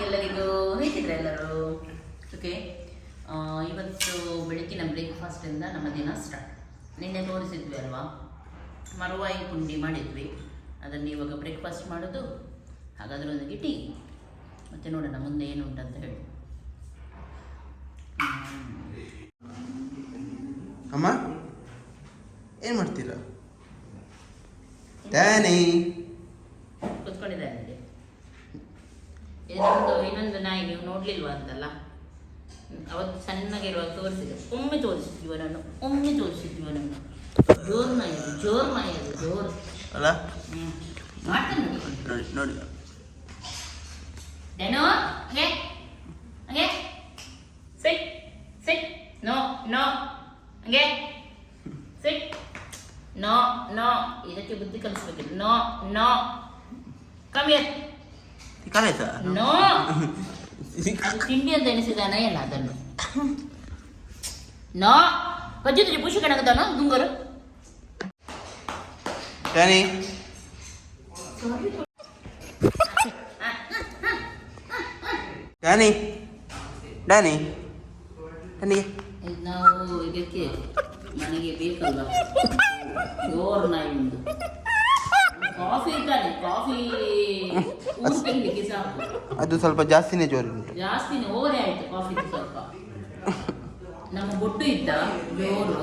Morning ಎಲ್ಲರಿಗೂ. ಹೇಗಿದ್ರೆ ಎಲ್ಲರೂ? Okay, ಇವತ್ತು ಬೆಳಕಿನ ಬ್ರೇಕ್ಫಾಸ್ಟಿಂದ ನಮ್ಮ ದಿನ ಸ್ಟಾರ್ಟ್. ನಿನ್ನೆ ತೋರಿಸಿದ್ವಿ ಅಲ್ವಾ, ಮರವಾಯಿ ಪುಂಡಿ ಮಾಡಿದ್ವಿ, ಅದನ್ನು ಇವಾಗ ಬ್ರೇಕ್ಫಾಸ್ಟ್ ಮಾಡೋದು. ಹಾಗಾದರೆ ಒಂದಿಗೆ ಟೀ, ಮತ್ತು ನೋಡೋಣ ಮುಂದೆ ಏನು ಉಂಟಂತ ಹೇಳಿ. ಅಮ್ಮ ಏನು ಮಾಡ್ತೀರಾ? ಟ್ಯಾನಿ ಕುತ್ಕೊಂಡಿದ್ದಾರೆ ನನಗೆ. ಇನ್ನೊಂದು ನಾಯಿ ನೀವು ನೋಡ್ಲಿಲ್ವಾ ಅಂತಲ್ಲ, ಅವತ್ತು ಸಣ್ಣಗಿರುವಾಗ ತೋರಿಸಿದೆ. ಒಮ್ಮೆ ತೋರಿಸಿದ್ವಿ ಇವನನ್ನು. ಜೋರು ನಾಯಿ ಅದು ಜೋರು ಅಲ್ಲ. ಮಾಡ್ತಾನೆ ನೋಡಿ ಡೆನೋ. ಹಂಗೆ ಸಿಟ್ ಸಿಟ್. ನೋ ಹಂಗೆ ಸಿಟ್. ನೋ ಇದಕ್ಕೆ ಬುದ್ಧಿ ಕಲಿಸ್ಬೇಕಿಲ್ಲ. No come here. ಕಾಲಾಯ್ತಾ? ನೋ, ಅದು ತಿಂಡಿ ಅಂತ ಎನಿಸಿದಾನ ಎಲ್ಲ ಅದನ್ನು. ನೋ ಕಜ್ಜಿದ್ರೆ ಪುಷಿ ಕಣಗದಾನ ದುಂಗರು. ಟ್ಯಾನಿ ಡ್ಯಾನಿ ಡ್ಯಾನಿ ಡ್ಯಾನಿಗೆ ಇದು ನಾವು ಇದಕ್ಕೆ ಮನೆಗೆ ಬೇಕಲ್ಲ ಜೋರ್ ನಾಯಿ ಉಂಟು. ಕಾಫಿ ಇದ್ದಾನೆ, ಕಾಫಿ ಊಟಕ್ಕೆ ಸಾಕು. ಅದು ಸ್ವಲ್ಪ ಜಾಸ್ತಿನೇ ಜೋರು ಉಂಟು. ಜಾಸ್ತಿನೇ ಓವರೇ ಆಯ್ತು ಕಾಫಿ ಸ್ವಲ್ಪ. ನಮ್ಮ ಬೊಟ್ಟು ಇದ್ದ ಜೋರು,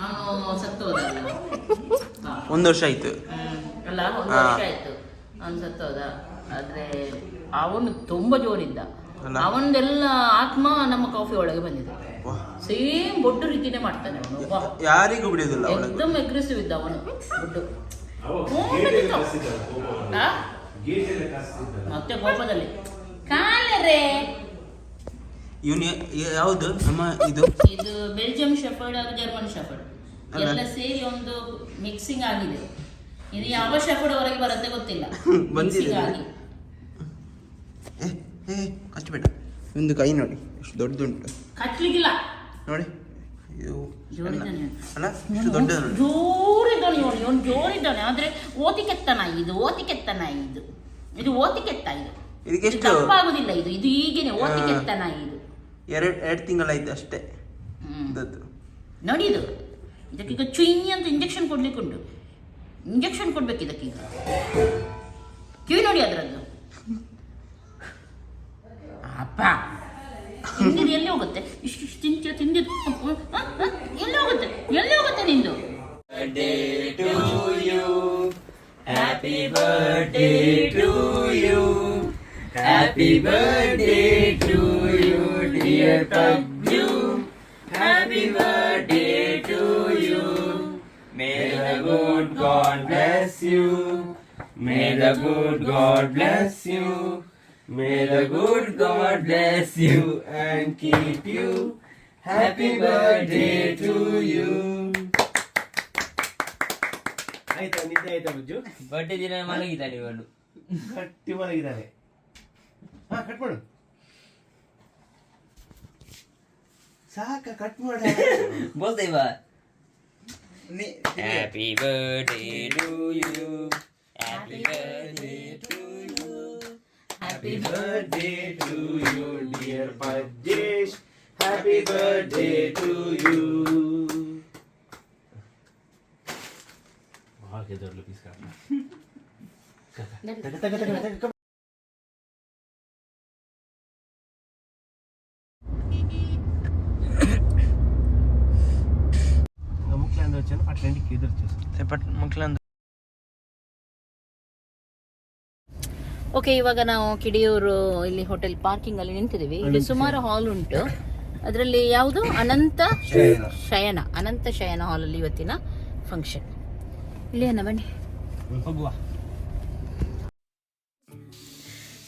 ಅವನು ಸತ್ತೋದಲ್ಲ. 1 ವರ್ಷ ಆಯ್ತು ಅಲ್ಲ, 1 ವರ್ಷ ಆಯ್ತು ಅವನು ಸತ್ತೋದ. ಆದ್ರೆ ಅವನು ತುಂಬಾ ಜೋರಿದ್ದ. ಅವನದೆಲ್ಲ ಆತ್ಮ ನಮ್ಮ ಕಾಫಿ ಒಳಗೆ ಬಂದಿದೆ. ಸೇಮ್ ಬೊಡ್ಡು ರೀತಿನೇ ಮಾಡ್ತಾನೆ ಅವನು. ಯಾರಿಗೂ ಬಿಡುದಿಲ್ಲ. ಎಕ್ದಮ್ ಅಗ್ರೆಸಿವ್ ಇದ್ದ ಅವನು ಬೊಡ್ಡು. ಮತ್ತೆ ಕೋಪದಲ್ಲಿ ಕಾಲರೇ. ಇವನು ಯಾವುದು ನಮ್ಮ ಇದು ಬೆಲ್ಜಿಯಂ ಶೆಫರ್ಡ್ ಹಾಗೂ ಜರ್ಮನ್ ಶೆಫರ್ಡ್ ಎಲ್ಲ ಸೇರಿ ಒಂದು ಮಿಕ್ಸಿಂಗ್ ಆಗಿದೆ. ಇದು ಯಾವ ಶೆಫರ್ಡ್ ಹೊರಗೆ ಬರುತ್ತೆ ಗೊತ್ತಿಲ್ಲ. ಮಿಕ್ಸಿಂಗ್ ಆಗಿ ಕಚ್ಚಬೇಡ. ಒಂದು ಕೈ ನೋಡಿ ಎಷ್ಟು ದೊಡ್ಡದುಂಟು. ಕಚ್ಚಲಿಕ್ಕಿಲ್ಲ ನೋಡಿ. ಜೋರಿದ್ದಾನೆ ಅಲ್ಲ, ಇಷ್ಟು ದೊಡ್ಡ ಜೋರಿದ್ದಾನೆ ಇವನು ಜೋರಿದ್ದಾನೆ. ಆದ್ರೆ ಓತಿಕೆತ್ತ ನಾಯಿ ಇದು. ಇದು ಓತಿಕೆತ್ತ. ಇದಕ್ಕೆ ಎಷ್ಟು ತಪ್ಪಾಗುದಿಲ್ಲ. ಇದು ಈಗೇನೆ ಓತಿಕೆತ್ತ ನಾಯಿ ಇದು. 2 ತಿಂಗಳಾಯ್ತು ಅಷ್ಟೇ. ನೋಡಿ ಇದಕ್ಕೀಗ ಚುಯಿ ಅಂತ ಇಂಜೆಕ್ಷನ್ ಕೊಡ್ಲಿಕ್ಕೆ ಉಂಟು. ಇಂಜೆಕ್ಷನ್ ಕೊಡ್ಬೇಕು ಇದಕ್ಕೀಗ. ಕಿವಿ ನೋಡಿ ಅದರದ್ದು. ಅಪ್ಪ ತಿಂದಿದ್ದು ಎಲ್ಲಿ ಹೋಗುತ್ತೆ? ಇಷ್ಟು ತಿಂದಿದ್ದು ಎಲ್ಲಿ ಹೋಗುತ್ತೆ ನಿಂದು? Happy birthday to you. Happy birthday to you, dear Prabhu. Happy birthday to you. May the good God bless you. May the good God bless you. May the good God bless you and keep you. Happy birthday to you. ಆಯ್ತಾ? ನಿದ್ದೆ ಆಯ್ತಾ ಬುಜ್ಜು? Birthday ದಿನ ಮಲಗಿದ್ದಾನೆ ಇವನು. ಗಟ್ಟಿ ಮಲಗಿದ್ದಾನೆ. Cut ಮಾಡು. ಸಾಕ, cut ಮಾಡ. ಬೋಲ್ತಾ ಇವಾ. Happy birthday to you. Happy birthday to you. Happy birthday to you, dear Pajesh. Happy birthday to you. के दर लपीस काटना तक ముక్లాంద వచ్చాను అట్లాంటికి ఎదురు చూస్తాను ముక్లాంద. ಓಕೆ, ಇವಾಗ ನಾವು ಕಿಡಿಯೂರು ಇಲ್ಲಿ ಹೋಟೆಲ್ ಪಾರ್ಕಿಂಗ್ ಅಲ್ಲಿ ನಿಂತಿದ್ದೀವಿ. ಇಲ್ಲಿ ಸುಮಾರು ಹಾಲ್ ಉಂಟು. ಅದರಲ್ಲಿ ಯಾವುದು ಅನಂತ ಶಯನ ಹಾಲ್ ಅಲ್ಲಿ ಇವತ್ತಿನ ಫಂಕ್ಷನ್. ಇಲ್ಲಿ ಬನ್ನಿ.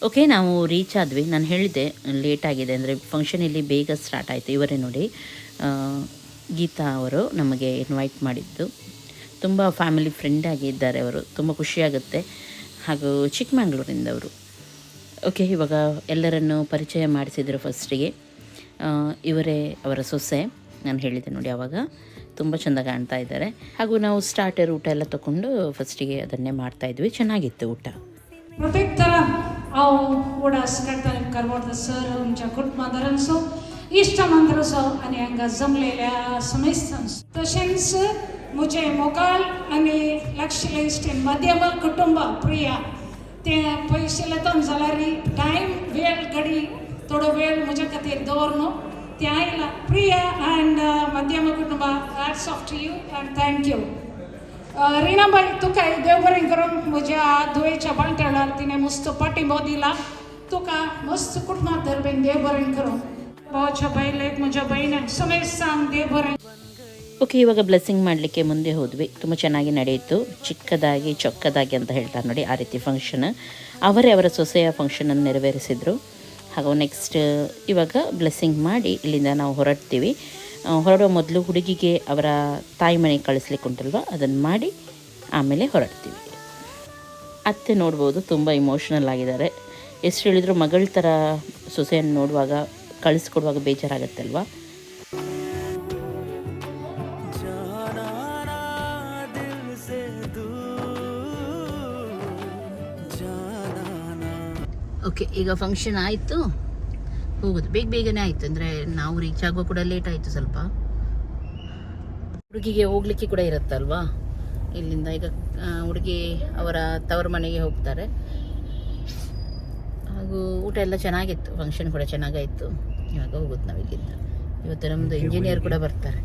ಓಕೆ, ನಾವು ರೀಚ್ ಆದ್ವಿ. ನಾನು ಹೇಳಿದ್ದೆ ಲೇಟ್ ಆಗಿದೆ ಅಂದರೆ ಫಂಕ್ಷನ್ ಇಲ್ಲಿ ಬೇಗ ಸ್ಟಾರ್ಟ್ ಆಯಿತು. ಇವರೇ ನೋಡಿ, ಗೀತಾ ಅವರು ನಮಗೆ ಇನ್ವೈಟ್ ಮಾಡಿದ್ದು. ತುಂಬ ಫ್ಯಾಮಿಲಿ ಫ್ರೆಂಡ್ ಆಗಿದ್ದಾರೆ ಅವರು. ತುಂಬ ಖುಷಿಯಾಗುತ್ತೆ. ಹಾಗೂ ಚಿಕ್ಕಮಂಗ್ಳೂರಿಂದವರು. ಓಕೆ, ಇವಾಗ ಎಲ್ಲರನ್ನು ಪರಿಚಯ ಮಾಡಿಸಿದರು. ಫಸ್ಟಿಗೆ ಇವರೇ ಅವರ ಸೊಸೆ. ನಾನು ಹೇಳಿದ್ದೆ ನೋಡಿ ಆವಾಗ. ತುಂಬ ಚೆಂದ ಕಾಣ್ತಾ ಇದ್ದಾರೆ. ಹಾಗೂ ನಾವು ಸ್ಟಾರ್ಟರ್ ಊಟ ಎಲ್ಲ ತೊಗೊಂಡು ಫಸ್ಟಿಗೆ ಅದನ್ನೇ ಮಾಡ್ತಾಯಿದ್ವಿ. ಚೆನ್ನಾಗಿತ್ತು ಊಟ. Protector au udah sekarang करवडसर आमच्या कुटुंबादारांचो इश्टमांतराचो आनी हांगा जमलेल्या समेस्तांचो तशेंच म्हजे मोगाळ आनी लागशिल्ले इश्टीण मध्यम कुटुंब प्रिया ते पयशे येता जाल्यार टायम वेळ घडी थोडो वेळ म्हजे खातीर दवरनो ते आयला प्रिया अँड मध्यम कुटुंब hats off to you and thank you रिणाबाई तुका देव बरें करूं म्हज्या दुयेच्या बाळंतणाक तिणें मस्त पाठिंबो दिला तुका मस्त कुटुंबात धरबेन देव बरें करूं भावाच्या बायलेक म्हज्या बहिणीक समेत सांग देव बरें. ಓಕೆ, ಇವಾಗ ಬ್ಲೆಸ್ಸಿಂಗ್ ಮಾಡಲಿಕ್ಕೆ ಮುಂದೆ ಹೋದ್ವಿ. ತುಂಬ ಚೆನ್ನಾಗಿ ನಡೆಯಿತು. ಚಿಕ್ಕದಾಗಿ ಚೊಕ್ಕದಾಗಿ ಅಂತ ಹೇಳ್ತಾರೆ ನೋಡಿ, ಆ ರೀತಿ ಫಂಕ್ಷನ್ ಅವರ ಸೊಸೆಯ ಫಂಕ್ಷನನ್ನು ನೆರವೇರಿಸಿದರು. ಹಾಗೂ ನೆಕ್ಸ್ಟ್ ಇವಾಗ ಬ್ಲೆಸ್ಸಿಂಗ್ ಮಾಡಿ ಇಲ್ಲಿಂದ ನಾವು ಹೊರಡ್ತೀವಿ. ಹೊರಡೋ ಮೊದಲು ಹುಡುಗಿಗೆ ಅವರ ತಾಯಿ ಮನೆಗೆ ಕಳಿಸ್ಲಿಕ್ಕೆ ಉಂಟಲ್ವ, ಅದನ್ನು ಮಾಡಿ ಆಮೇಲೆ ಹೊರಡ್ತೀವಿ. ಅತ್ತೆ ನೋಡ್ಬೋದು ತುಂಬ ಇಮೋಷ್ನಲ್ ಆಗಿದ್ದಾರೆ. ಎಷ್ಟು ಹೇಳಿದ್ರು ಮಗಳ ಥರ ಸೊಸೆಯನ್ನು ನೋಡುವಾಗ ಕಳಿಸ್ಕೊಡುವಾಗ ಬೇಜಾರಾಗತ್ತಲ್ವ. ಓಕೆ, ಈಗ ಫಂಕ್ಷನ್ ಆಯಿತು, ಹೋಗೋದು ಬೇಗನೆ ಆಯಿತು. ಅಂದರೆ ನಾವು ರೀಚ್ ಆಗುವ ಕೂಡ ಲೇಟ್ ಆಯಿತು ಸ್ವಲ್ಪ. ಹುಡುಗಿಗೆ ಹೋಗ್ಲಿಕ್ಕೆ ಕೂಡ ಇರುತ್ತಲ್ವಾ ಇಲ್ಲಿಂದ. ಈಗ ಹುಡುಗಿ ಅವರ ತವರ ಮನೆಗೆ ಹೋಗ್ತಾರೆ. ಹಾಗೂ ಊಟ ಎಲ್ಲ ಚೆನ್ನಾಗಿತ್ತು, ಫಂಕ್ಷನ್ ಕೂಡ ಚೆನ್ನಾಗಾಯಿತು. ಇವಾಗ ಹೋಗೋದು ನಾವು ಇಲ್ಲಿಂದ. ಇವತ್ತು ನಮ್ಮದು ಇಂಜಿನಿಯರ್ ಕೂಡ ಬರ್ತಾರೆ.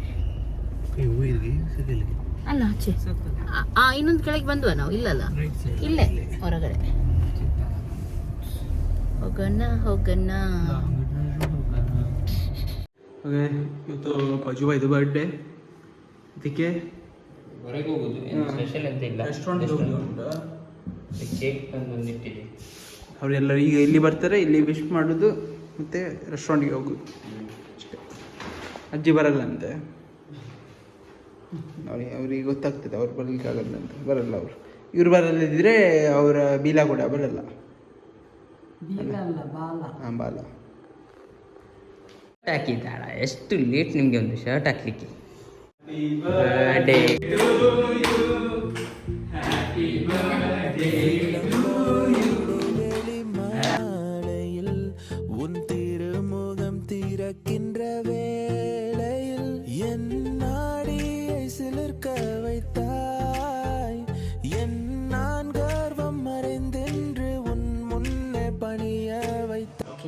ಅಲ್ಲ ಆಚೆ ಇನ್ನೊಂದು ಕೆಳಗೆ ಬಂದ್ವಾ ನಾವು? ಇಲ್ಲಲ್ಲ, ಇಲ್ಲೇ ಹೊರಗಡೆ ಹೋಗೋಣ. ಓಕೆ, ಇವತ್ತು ಪಜುಬಾಯ್ದು ಬರ್ಡೇ, ಅದಕ್ಕೆ ಹೊರಗೆ ಹೋಗುದು, ಸ್ಪೆಷಲ್ ಅಂತ ಇಲ್ಲ. ರೆಸ್ಟೋರೆಂಟ್ ಕೇಕ್ ತಂದು ಇಟ್ಟಿದೆ. ಅವರೆಲ್ಲರೂ ಈಗ ಇಲ್ಲಿ ಬರ್ತಾರೆ, ಇಲ್ಲಿ ವಿಶ್ ಮಾಡೋದು ಮತ್ತು ರೆಸ್ಟೋರೆಂಟ್ಗೆ ಹೋಗೋದು ಅಷ್ಟೇ. ಅಜ್ಜಿ ಬರಲ್ಲಂತೆ ಅವ್ರಿಗೆ ಗೊತ್ತಾಗ್ತದೆ, ಅವ್ರು ಬರಲಿಕ್ಕಾಗಲ್ಲ ಅಂತ. ಬರಲ್ಲ ಅವರು. ಇವ್ರು ಬರಲ್ಲಿದ್ದರೆ ಅವರ ಬೀಲಾ ಕೂಡ ಬರಲ್ಲ. ಹಾಂ, ಬಾಲ ಹಾಕಿದ್ದಾಳ. ಎಷ್ಟು ಲೇಟ್ ನಿಮಗೆ ಒಂದು ಶರ್ಟ್ ಹಾಕ್ಲಿಕ್ಕೆ. ಬರ್ಡೇ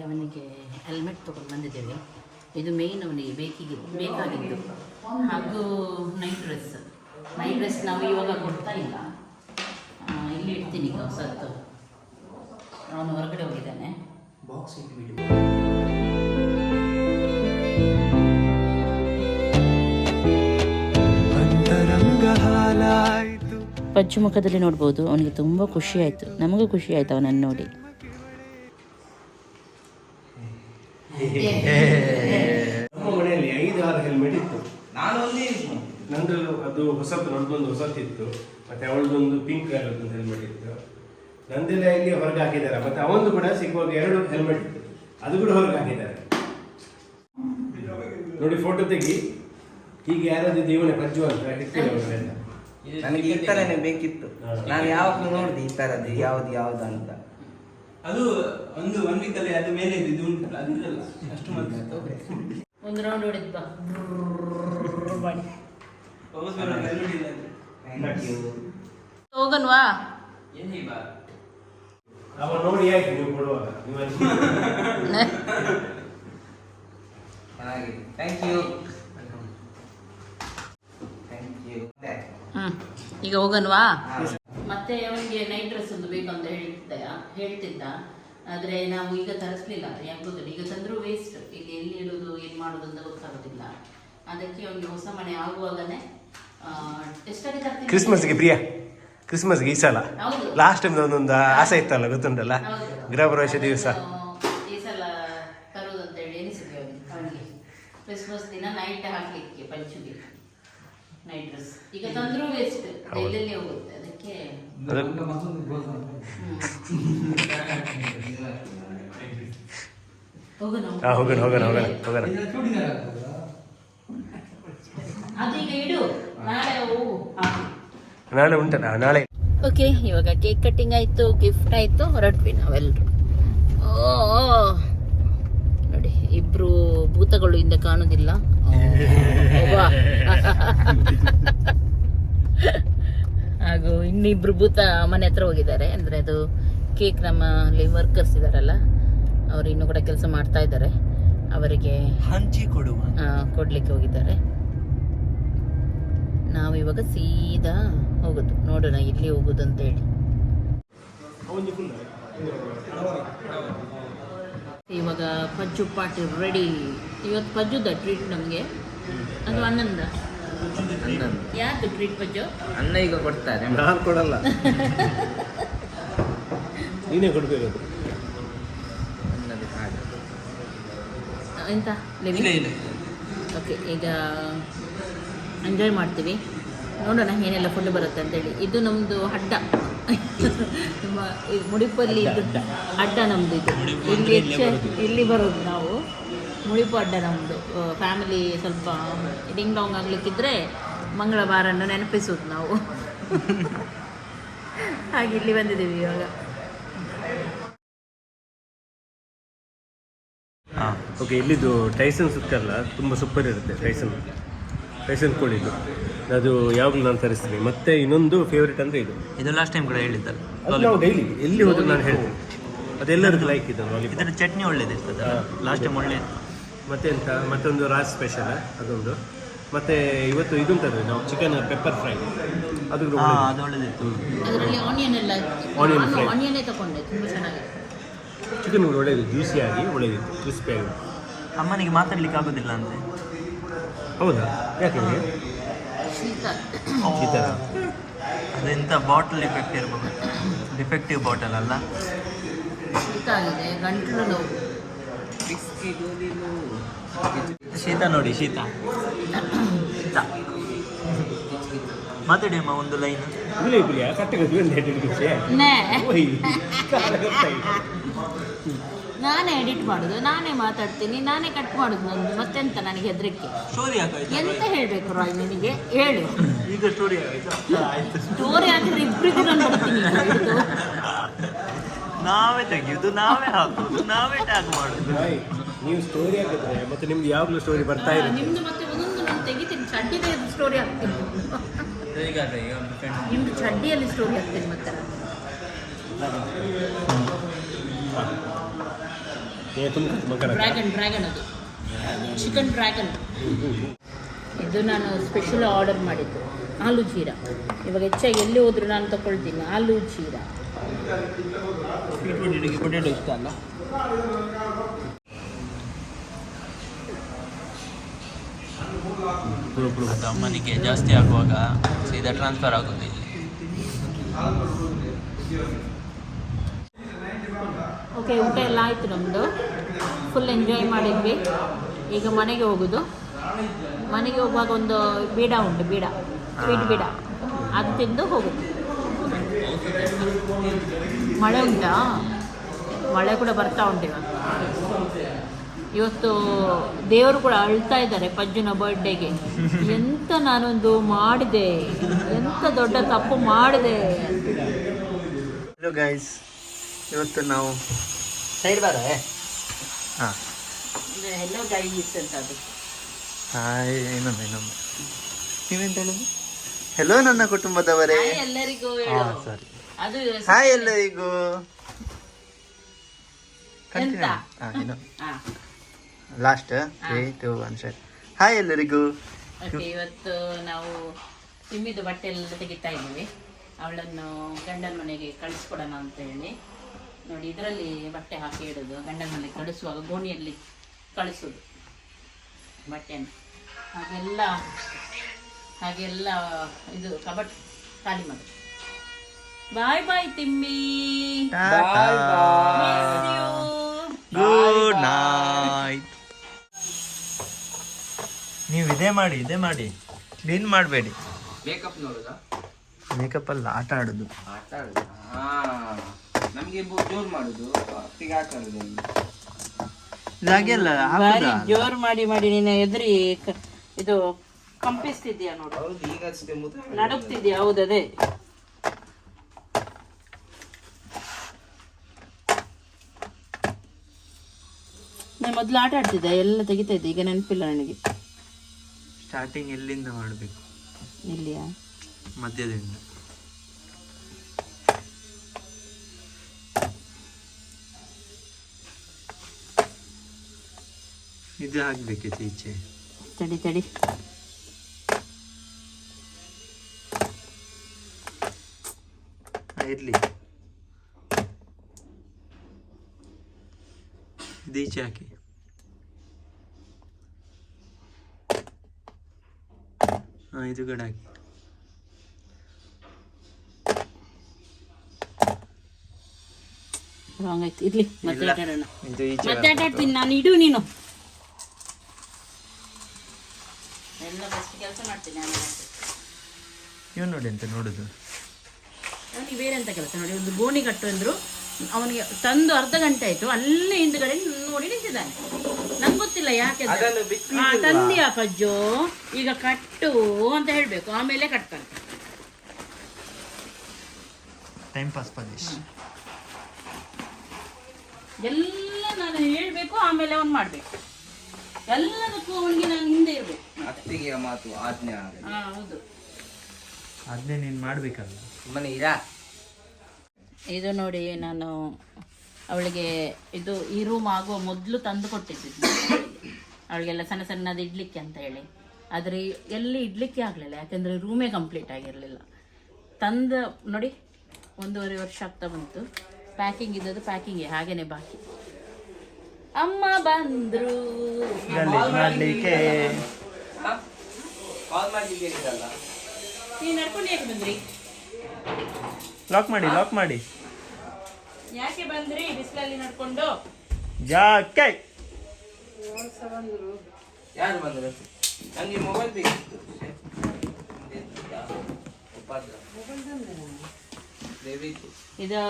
ಅವನಿಗೆ ಹೆಲ್ಮೆಟ್ ತೊಗೊಂಡು ಬಂದಿದ್ದೇವೆ. ಇದು ಮೇಯ್ನ್ ಅವನಿಗೆ ಬೇಕಾಗಿದ್ದು. ಹಾಗೂ ನೈಟ್ ಡ್ರೆಸ್ ನಾವು ಇವಾಗ ಕೊಡ್ತಾ ಇಲ್ಲ, ಇಲ್ಲಿ ಇಡ್ತೀನಿ. ಈಗ ಹೊಸತ್ತು ಅವನು ಹೊರಗಡೆ ಹೋಗಿದ್ದಾನೆ. ಬಾಕ್ಸ್ ಪಜ್ಜು ಮುಖದಲ್ಲಿ ನೋಡ್ಬೋದು, ಅವನಿಗೆ ತುಂಬ ಖುಷಿ ಆಯಿತು. ನಮಗೂ ಖುಷಿ ಆಯಿತು ಅವನನ್ನು ನೋಡಿ. ನಮ್ಮ ಮನೆಯಲ್ಲಿ 5-6 ಹೆಲ್ಮೆಟ್ ಇತ್ತು. ನಂದು ಅದು ನಮ್ದೊಂದು ಹೊಸತ್ತಿತ್ತು, ಮತ್ತೆ ಅವಳದೊಂದು ಪಿಂಕ್ ಕಲರ್ದು ಹೆಲ್ಮೆಟ್ ಇತ್ತು. ನಂದೆಲ್ಲ ಇಲ್ಲಿ ಹೊರಗೆ ಹಾಕಿದ್ದಾರೆ. ಮತ್ತೆ ಅವನು ಕೂಡ ಸಿಗುವಾಗ 2 ಹೆಲ್ಮೆಟ್ ಇತ್ತು, ಅದು ಕೂಡ ಹೊರಗೆ ಹಾಕಿದ್ದಾರೆ. ನೋಡಿ, ಫೋಟೋ ತೆಗಿ. ಹೀಗೆ ಯಾರಾದ್ರೂ ದೇವನೇ ಪಜ್ಜು ಅಂತ ಇಟ್ಟಿಲ್ಲ. ನನಗೆ ಈ ಥರನೇ ಬೇಕಿತ್ತು. ನಾನು ಯಾವಾಗಲೂ ನೋಡಿದೆ ಈ ಥರದ್ದು ಯಾವ್ದು ಅಂತ. ಅದು ಒಂದು ವೀಕಲ್ಲಿ ಅದು ಮೇಲೆ ಇದು ಉಂಟು, ಅದಿರಲ್ಲ ಅಷ್ಟು ಮತ್ತೆ. ಒಂದು ರೌಂಡ್ ಹೊಡೆದ್ ಬಾ. ಹೋಗನ್ವಾ? ಅವ ನೋಡಿ ಆಯ್ತು ನೀವು ಕೊಡುವಾಗ. Thank you. ಈಗ ಹೋಗನ್ವಾ? ಮತ್ತೆ ಅವನಿಗೆ ನೈಟ್ ಡ್ರೆಸ್ ಒಂದು ಬೇಕು ಅಂತ ಹೇಳ್ತಿದ್ದ. ಆದರೆ ನಾವು ಈಗ ತರಿಸ್ಲಿಲ್ಲ. ಯಾಕೆ ಗೊತ್ತಿಲ್ಲ, ಈಗ ತಂದರೂ ವೇಸ್ಟ್. ಈಗ ಎಲ್ಲಿ ಇಡೋದು, ಏನು ಮಾಡೋದು ಅಂತ ಗೊತ್ತಾಗೋದಿಲ್ಲ. ಅದಕ್ಕೆ ಅವನಿಗೆ ಹೊಸ ಮನೆ ಆಗುವಾಗನೇ ಎಷ್ಟಾಗಿ ತರ್ತೀನಿ. ಕ್ರಿಸ್ಮಸ್ಗೆ ಪ್ರಿಯಾ, ಕ್ರಿಸ್ಮಸ್ಗೆ ಈ ಸಲ ಹೌದು, ಲಾಸ್ಟ್ ಟೈಮ್ ಒಂದೊಂದು ಆಸೆ ಇತ್ತಲ್ಲ, ಗೊತ್ತುಂಟಲ್ಲ, ಗೃಹ ಪ್ರವೇಶ ದಿವಸ ಈ ಸಲ ತರೋದಂತೇಳಿ ಎನಿಸಿದ್ವಿ ಅವನಿಗೆ. ಕ್ರಿಸ್ಮಸ್ ದಿನ ನೈಟ್ ಹಾಕ್ಲಿಕ್ಕೆ ಪಂಚುಗೆ ನೈಟ್ ಡ್ರೆಸ್. ಈಗ ತಂದರೂ ವೇಸ್ಟ್, ಎಲ್ಲೆಲ್ಲಿ ಹೋಗುತ್ತೆ. ಅದಕ್ಕೆ ಹೋಗೋಣ. ಅದೀಗ ಇಡು, ನಾಳೆ ಹೋಗು. ನಾಳೆ ಉಂಟಲ್ಲ, ನಾಳೆ. ಓಕೆ, ಇವಾಗ ಕೇಕ್ ಕಟ್ಟಿಂಗ್ ಆಯಿತು, ಗಿಫ್ಟ್ ಆಯಿತು, ಹೊರಟ್ವಿ ನಾವೆಲ್ಲರೂ. ಓ ಮುಖಗಳು ಇಂದ ಕಾಣುದಿಲ್ಲ. ಹಾಗೂ ಇನ್ನಿಬ್ರು ಭೂತ ಮನೆ ಹತ್ರ ಹೋಗಿದ್ದಾರೆ. ಅಂದ್ರೆ ಅದು ಕೇಕ್ ನಮ್ಮಲ್ಲಿ ವರ್ಕರ್ಸ್ ಇದಾರಲ್ಲ, ಅವರು ಇನ್ನೂ ಕೂಡ ಕೆಲಸ ಮಾಡ್ತಾ ಇದ್ದಾರೆ, ಅವರಿಗೆ ಹಂಚಿ ಕೊಡ್ಲಿಕ್ಕೆ ಹೋಗಿದ್ದಾರೆ. ನಾವಿವಾಗ ಸೀದಾ ಹೋಗುದು, ನೋಡೋಣ ಎಲ್ಲಿ ಹೋಗುದು ಅಂತ ಹೇಳಿ. ಇವಾಗ ಪಜ್ಜು ಪಾರ್ಟಿ ರೆಡಿ. ಇವತ್ತು ಪಜ್ಜುದ ಟ್ರೀಟ್ ನಮಗೆ, ಅದು ಅಣ್ಣಂದ. ಯಾಕೆ ಟ್ರೀಟ್ ಪಜ್ಜು? ಅಣ್ಣ ಈಗ ಕೊಡ್ತಾರೆ, ನಾನು ಕೊಡಲ್ಲ, ನೀನೇ ಕೊಡ್ಬೇಕು. ಎಂತ ಓಕೆ, ಈಗ ಎಂಜಾಯ್ ಮಾಡ್ತೀವಿ. ನೋಡೋಣ ಏನೆಲ್ಲ ಫುಡ್ ಬರುತ್ತೆ ಅಂತೇಳಿ. ಇದು ನಮ್ಮದು ಅಡ್ಡ, ನಮ್ಮ ಮುಡಿಪಲ್ಲಿ ಇದು ಅಡ್ಡ ನಮ್ಮದು. ಇದು ಇಲ್ಲಿ ಬರೋದು ನಾವು, ಮುಡಿಪು ಅಡ್ಡ ನಮ್ಮದು. ಫ್ಯಾಮಿಲಿ ಸ್ವಲ್ಪ ಡಿಂಗ್ ಡಾಂಗ್ ಆಗ್ಲಿಕ್ಕಿದ್ರೆ ಮಂಗಳವಾರನ ನೆನಪಿಸೋದು ನಾವು. ಹಾಗೆ ಇಲ್ಲಿ ಬಂದಿದ್ದೀವಿ ಇವಾಗ. ಓಕೆ, ಇಲ್ಲಿದ್ದು ಟೈಸನ್ ಸುತ್ತಲ್ಲ ತುಂಬ ಸೂಪರ್ ಇರುತ್ತೆ. ಟೈಸನ್ ಕೋಳಿದು ಅದು ಯಾವಾಗಲೂ ನಾನು ತರಿಸ್ತೀನಿ. ಮತ್ತೆ ಇನ್ನೊಂದು ಫೇವ್ರೇಟ್ ಅಂದರೆ ಇದು ಲಾಸ್ಟ್ ಟೈಮ್ ಕೂಡ ಹೇಳಿದ್ದಲ್ಲ, ಅದು ನಾವು ಡೈಲಿ ಎಲ್ಲಿ ಹೋದ್ರು ನಾನು ಹೇಳ್ತೀನಿ, ಅದೆಲ್ಲರಿಗೂ ಲೈಕ್ ಇದು. ಇದರ ಚಟ್ನಿ ಒಳ್ಳೇದಿರ್ತದೆ, ಲಾಸ್ಟ್ ಟೈಮ್ ಒಳ್ಳೆ. ಮತ್ತೆ ಎಂತ, ಮತ್ತೊಂದು ರಾಜ್ ಸ್ಪೆಷಲ್ ಅದೊಂದು. ಮತ್ತೆ ಇವತ್ತು ಇದುಂಟದು ನಾವು ಚಿಕನ್ ಪೆಪ್ಪರ್ ಫ್ರೈ, ಅದು ಅದು ಒಳ್ಳೇದಿತ್ತು. ಅದರಲ್ಲಿ ಆನಿಯನ್ ಎಲ್ಲ, ಆನಿಯನ್ ಫ್ರೈ, ಆನಿಯನ್ನೇ ತಗೊಂಡೆ, ತುಂಬ ಚೆನ್ನಾಗಿದೆ. ಚಿಕನ್ ಒಳ್ಳೇದು, ಜ್ಯೂಸಿಯಾಗಿ ಒಳ್ಳೇದಿತ್ತು, ಕ್ರಿಸ್ಪಿಯಾಗಿ. ಅಮ್ಮನಿಗೆ ಮಾತಾಡ್ಲಿಕ್ಕೆ ಆಗೋದಿಲ್ಲ ಅಂದ್ರೆ. ಹೌದಾ? ಯಾಕೆ ಶೀತ. ಈ ಥರ ಅದೆಂತ ಬಾಟಲ್ ಎಫೆಕ್ಟ್ ಇರ್ಬೋದು, ಡಿಫೆಕ್ಟಿವ್ ಬಾಟಲ್ ಅಲ್ಲ. ಶೀತ ಆಗಿದೆ, ಗಂಟಲು ನೋವು. ಶೀತ ನೋಡಿ, ಶೀತ ಮಾತಾಡಿ ಅಮ್ಮ ಒಂದು ಲೈನ್. ನಾನೇ ಎಡಿಟ್ ಮಾಡುದು, ನಾನೇ ಮಾತಾಡ್ತೀನಿ, ನಾನೇ ಕಟ್ ಮಾಡುದು ನಂದು. ಮತ್ತೆಂತ ನನಗೆ ಹೆದರಿಕೆ? ಸ್ಟೋರಿ ಎಂತ ಹೇಳ್ಬೇಕು ರಾಯ್ ನಿನಗೆ? ಹೇಳು. ಈಗ ಸ್ಟೋರಿ ಆಯ್ತು. ಸ್ಟೋರಿ ಹಾಕಿದ್ರೆ ಇಬ್ಬರಿಗೂ ನಾನು ಬರ್ತೀನಿ. ನಾವೇ ತೆಗಿಯುದು, ನಾವೇ ಹಾಕುದು, ನಾವೇ ಟ್ಯಾಗ್ ಮಾಡುದು. ನೀವು ಸ್ಟೋರಿ ಹಾಕಿದ್ರೆ ಮತ್ತೆ ನಿಮ್ದು ಯಾವಾಗಲೂ ಸ್ಟೋರಿ ಬರ್ತಾ ಇದೆ. ನಿಮ್ದು ಮತ್ತೆ ಒಂದೊಂದು ನಾನು ತೆಗಿತೀನಿ, ಚಡ್ಡಿದೆ ಸ್ಟೋರಿ ಹಾಕ್ತೀನಿ. ನಿಮ್ದು ಚಡ್ಡಿಯಲ್ಲಿ ಸ್ಟೋರಿ ಹಾಕ್ತೀನಿ ಮತ್ತೆ. ಡ್ರ್ಯಾಗನ್ ಅದು ಚಿಕನ್ ಡ್ರ್ಯಾಗನ್. ಇದು ನಾನು ಸ್ಪೆಷಲ್ ಆರ್ಡರ್ ಮಾಡಿದ್ದು ಆಲೂ ಜೀರಾ. ಇವಾಗ ಹೆಚ್ಚಾಗಿ ಎಲ್ಲಿ ಹೋದ್ರು ನಾನು ತಗೊಳ್ತೀನಿ ಆಲೂ ಜೀರಾ. ಪೊಟೇಟೊ ಇಷ್ಟ ಅಲ್ಲ? ಅದು ಅಮ್ಮನಿಗೆ ಜಾಸ್ತಿ ಆಗುವಾಗ ಸೀದಾ ಟ್ರಾನ್ಸ್ಫರ್ ಆಗೋದು ಇಲ್ಲಿ. ಓಕೆ, ಊಟ ಎಲ್ಲ ಆಯಿತು ನಮ್ಮದು. ಫುಲ್ ಎಂಜಾಯ್ ಮಾಡಿದ್ವಿ. ಈಗ ಮನೆಗೆ ಹೋಗೋದು. ಮನೆಗೆ ಹೋಗುವಾಗ ಒಂದು ಬೀಡ ಉಂಟು, ಸ್ವೀಟ್ ಬೀಡ, ಅದು ತಿಂದು ಹೋಗೋದು. ಮಳೆ ಉಂಟಾ? ಮಳೆ ಕೂಡ ಬರ್ತಾ ಉಂಟು ಇವಾಗ. ಇವತ್ತು ದೇವರು ಕೂಡ ಅಳ್ತಾ ಇದ್ದಾರೆ ಪಜ್ಜುನ ಬರ್ಡೇಗೆ. ಎಂತ ನಾನೊಂದು ಮಾಡಿದೆ, ಎಂತ ದೊಡ್ಡ ತಪ್ಪು ಮಾಡಿದೆ. ಹಲೋ ಗೈಸ್, ಇವತ್ತು ನಾವು ಸೈಡ್ ಬಾರ. ಹಾಂ, ಹೆಲೋ ಗೈಸ್ ಅಂತ ಅದು. ಹಾಯ್, ಇನ್ನೊಮ್ಮೆ ನೀವೆಂತ ಹೇಳೋದು? ಹೆಲೋ ನನ್ನ ಕುಟುಂಬದವರೇ. ಎಲ್ಲರಿಗೂ ಸಾರಿ, ಅದು ಹಾಯ್ ಎಲ್ಲರಿಗೂ. ಎಂತ? ಲಾಸ್ಟ್ 3, 2, 1 ಸರಿ. ಹಾಯ್ ಎಲ್ಲರಿಗೂ. ಓಕೆ, ಇವತ್ತು ನಾವು ತಿಮ್ಮಿದು ಬಟ್ಟೆ ಎಲ್ಲ ತೆಗಿತಾ ಇದ್ದೀವಿ. ಅವಳನ್ನು ಗಂಡನ ಮನೆಗೆ ಕಳಿಸ್ಕೊಡೋಣ ಅಂತ ಹೇಳಿ. ನೋಡಿ, ಇದರಲ್ಲಿ ಬಟ್ಟೆ ಹಾಕಿ ಇಡೋದು. ಗಂಡನ ಮನೆಗೆ ಕಳಿಸುವಾಗ ಗೋಣಿಯಲ್ಲಿ ಕಳಿಸೋದು ಬಟ್ಟೆಯನ್ನು. ಹಾಗೆಲ್ಲ ಇದು ಕಬಟ್ ಖಾಲಿ ಮಾಡೋದು. ಬಾಯ್ ಬಾಯ್ ತಿಮ್ಮಿ, ಗುಡ್ ನೈಟ್. ನೀವು ಇದೇ ಮಾಡಿ ಕ್ಲೀನ್ ಮಾಡಬೇಡಿ. ಮೇಕಪ್ ನೋಡುದಾ? ಮೇಕಪ್ ಅಲ್ಲ, ಆಟ ಆಡೋದು. ನಮ್ಗೆ ಜೋರ್ ಮಾಡುದು, ಅತ್ತಿಗೆ ಆಟ ಆಡುದು. ಹಾಗೆ ಅಲ್ಲ, ಬಾರಿ ಜೋರ್ ಮಾಡಿ ನೀನು ಎದುರಿ ಇದು ಕಂಪಿಸ್ತಿದ್ಯಾ ನೋಡು. ಹೌದು, ಈಗಷ್ಟೇ ನಡುಕ್ತಿದ್ಯಾ? ಹೌದದೇ. ನಾನು ಮೊದಲು ಆಟ ಆಡ್ತಿದ್ದೆ, ಎಲ್ಲ ತೆಗಿತಾ ಇದ್ದೆ, ಈಗ ನೆನಪಿಲ್ಲ ನನಗೆ. ಸ್ಟಾರ್ಟಿಂಗ್ ಎಲ್ಲಿಂದ ಮಾಡಬೇಕು? ಇಲ್ಲಿಯಾ? ಮಧ್ಯದಿಂದ. ಇದು ಹಾಕ್ಬೇಕಿತ್ತು ಈಚೆ. ತಡಿ ತಡಿ. ಇರ್ಲಿ, ಇದು ಈಚೆ ಹಾಕಿ. ಇದು ಕೂಡ ಹಾಕಿ. ರಾಂಗ್ ಆಯ್ತು, ಇರ್ಲಿ ಮತ್ತೆ ಆಟ ಆಡೋಣ. ಇದು ಈಚೆ ಮತ್ತೆ ಆಟ ಆಡ್ತೀನಿ ನಾನು, ಇಡು ನೀನು. ಎಲ್ಲ ಫಸ್ಟ್ ಕೆಲಸ ಮಾಡ್ತೀನಿ ನಾನು. ಇವ್ ನೋಡಿ ಅಂತ ನೋಡುದು. ಅವನಿಗೆ ಬೇರೆ ಅಂತ ಕೆಲಸ ನೋಡಿ, ಒಂದು ಗೋಣಿ ಕಟ್ಟು ಅಂದ್ರು, ಅವನಿಗೆ ತಂದು ಅರ್ಧ ಗಂಟೆ ಆಯ್ತು, ಅಲ್ಲೇ ಹಿಂದ್ಗಡೆ ನೋಡಿ ನಿಂತಿದ್ದಾನೆ. ನಂಗೆ ಗೊತ್ತಿಲ್ಲ ಯಾಕೆ ತಂದಿಯಾ ಪಜ್ಜು, ಈಗ ಕಟ್ಟು ಅಂತ ಹೇಳ್ಬೇಕು, ಆಮೇಲೆ ಕಟ್ತಾನೆ. Time pass ಪದೇಶ್. ಎಲ್ಲ ನಾನು ಹೇಳ್ಬೇಕು, ಆಮೇಲೆ ಅವನು ಮಾಡ್ಬೇಕು. ಎಲ್ಲದಕ್ಕೂ ಅವನಿಗೆ ನಾನು ಹಿಂದೆ ಇರ್ಬೇಕು. ಅತ್ತಿಗೆ ಮಾತು ಆಜ್ಞೆ. ಹೌದು, ಆಜ್ಞೆ ನೀನು ಮಾಡ್ಬೇಕಲ್ಲ. ಮನೆ ಇರಾ. ಇದು ನೋಡಿ, ನಾನು ಅವಳಿಗೆ ಇದು ಈ ರೂಮ್ ಆಗುವ ಮೊದಲು ತಂದು ಕೊಟ್ಟಿದ್ದು ಅವಳಿಗೆಲ್ಲ ಸಣ್ಣ ಸಣ್ಣದು ಇಡ್ಲಿಕ್ಕೆ ಅಂತ ಹೇಳಿ. ಆದರೆ ಎಲ್ಲಿ ಇಡ್ಲಿಕ್ಕೆ ಆಗಲಿಲ್ಲ, ಯಾಕೆಂದರೆ ರೂಮೇ ಕಂಪ್ಲೀಟ್ ಆಗಿರಲಿಲ್ಲ. ತಂದು ನೋಡಿ 1.5 ವರ್ಷ ಆಗ್ತಾ ಬಂತು. ಪ್ಯಾಕಿಂಗ್ ಇದ್ದದ್ದು ಪ್ಯಾಕಿಂಗೇ ಹಾಗೇನೆ ಬಾಕಿ. ಅಮ್ಮ ಬಂದ್ರು ಮಾಡ್ಲಿಕ್ಕೆ. ನೀವು ನಡ್ಕೊಂಡು ಯಾಕೆ ಬಂದ್ರಿ? ಲಾಕ್ ಮಾಡಿ, ಲಾಕ್ ಮಾಡಿ. ಯಾಕೆ ಬಂದ್ರಿ ಬಿಸಿಲಲ್ಲಿ ನಡ್ಕೊಂಡು? ಜಾಕೆ ಯಾರು ಬಂದರು? ನನಗೆ ಮೊಬೈಲ್ ಬೇಕಿತ್ತು. ಇದು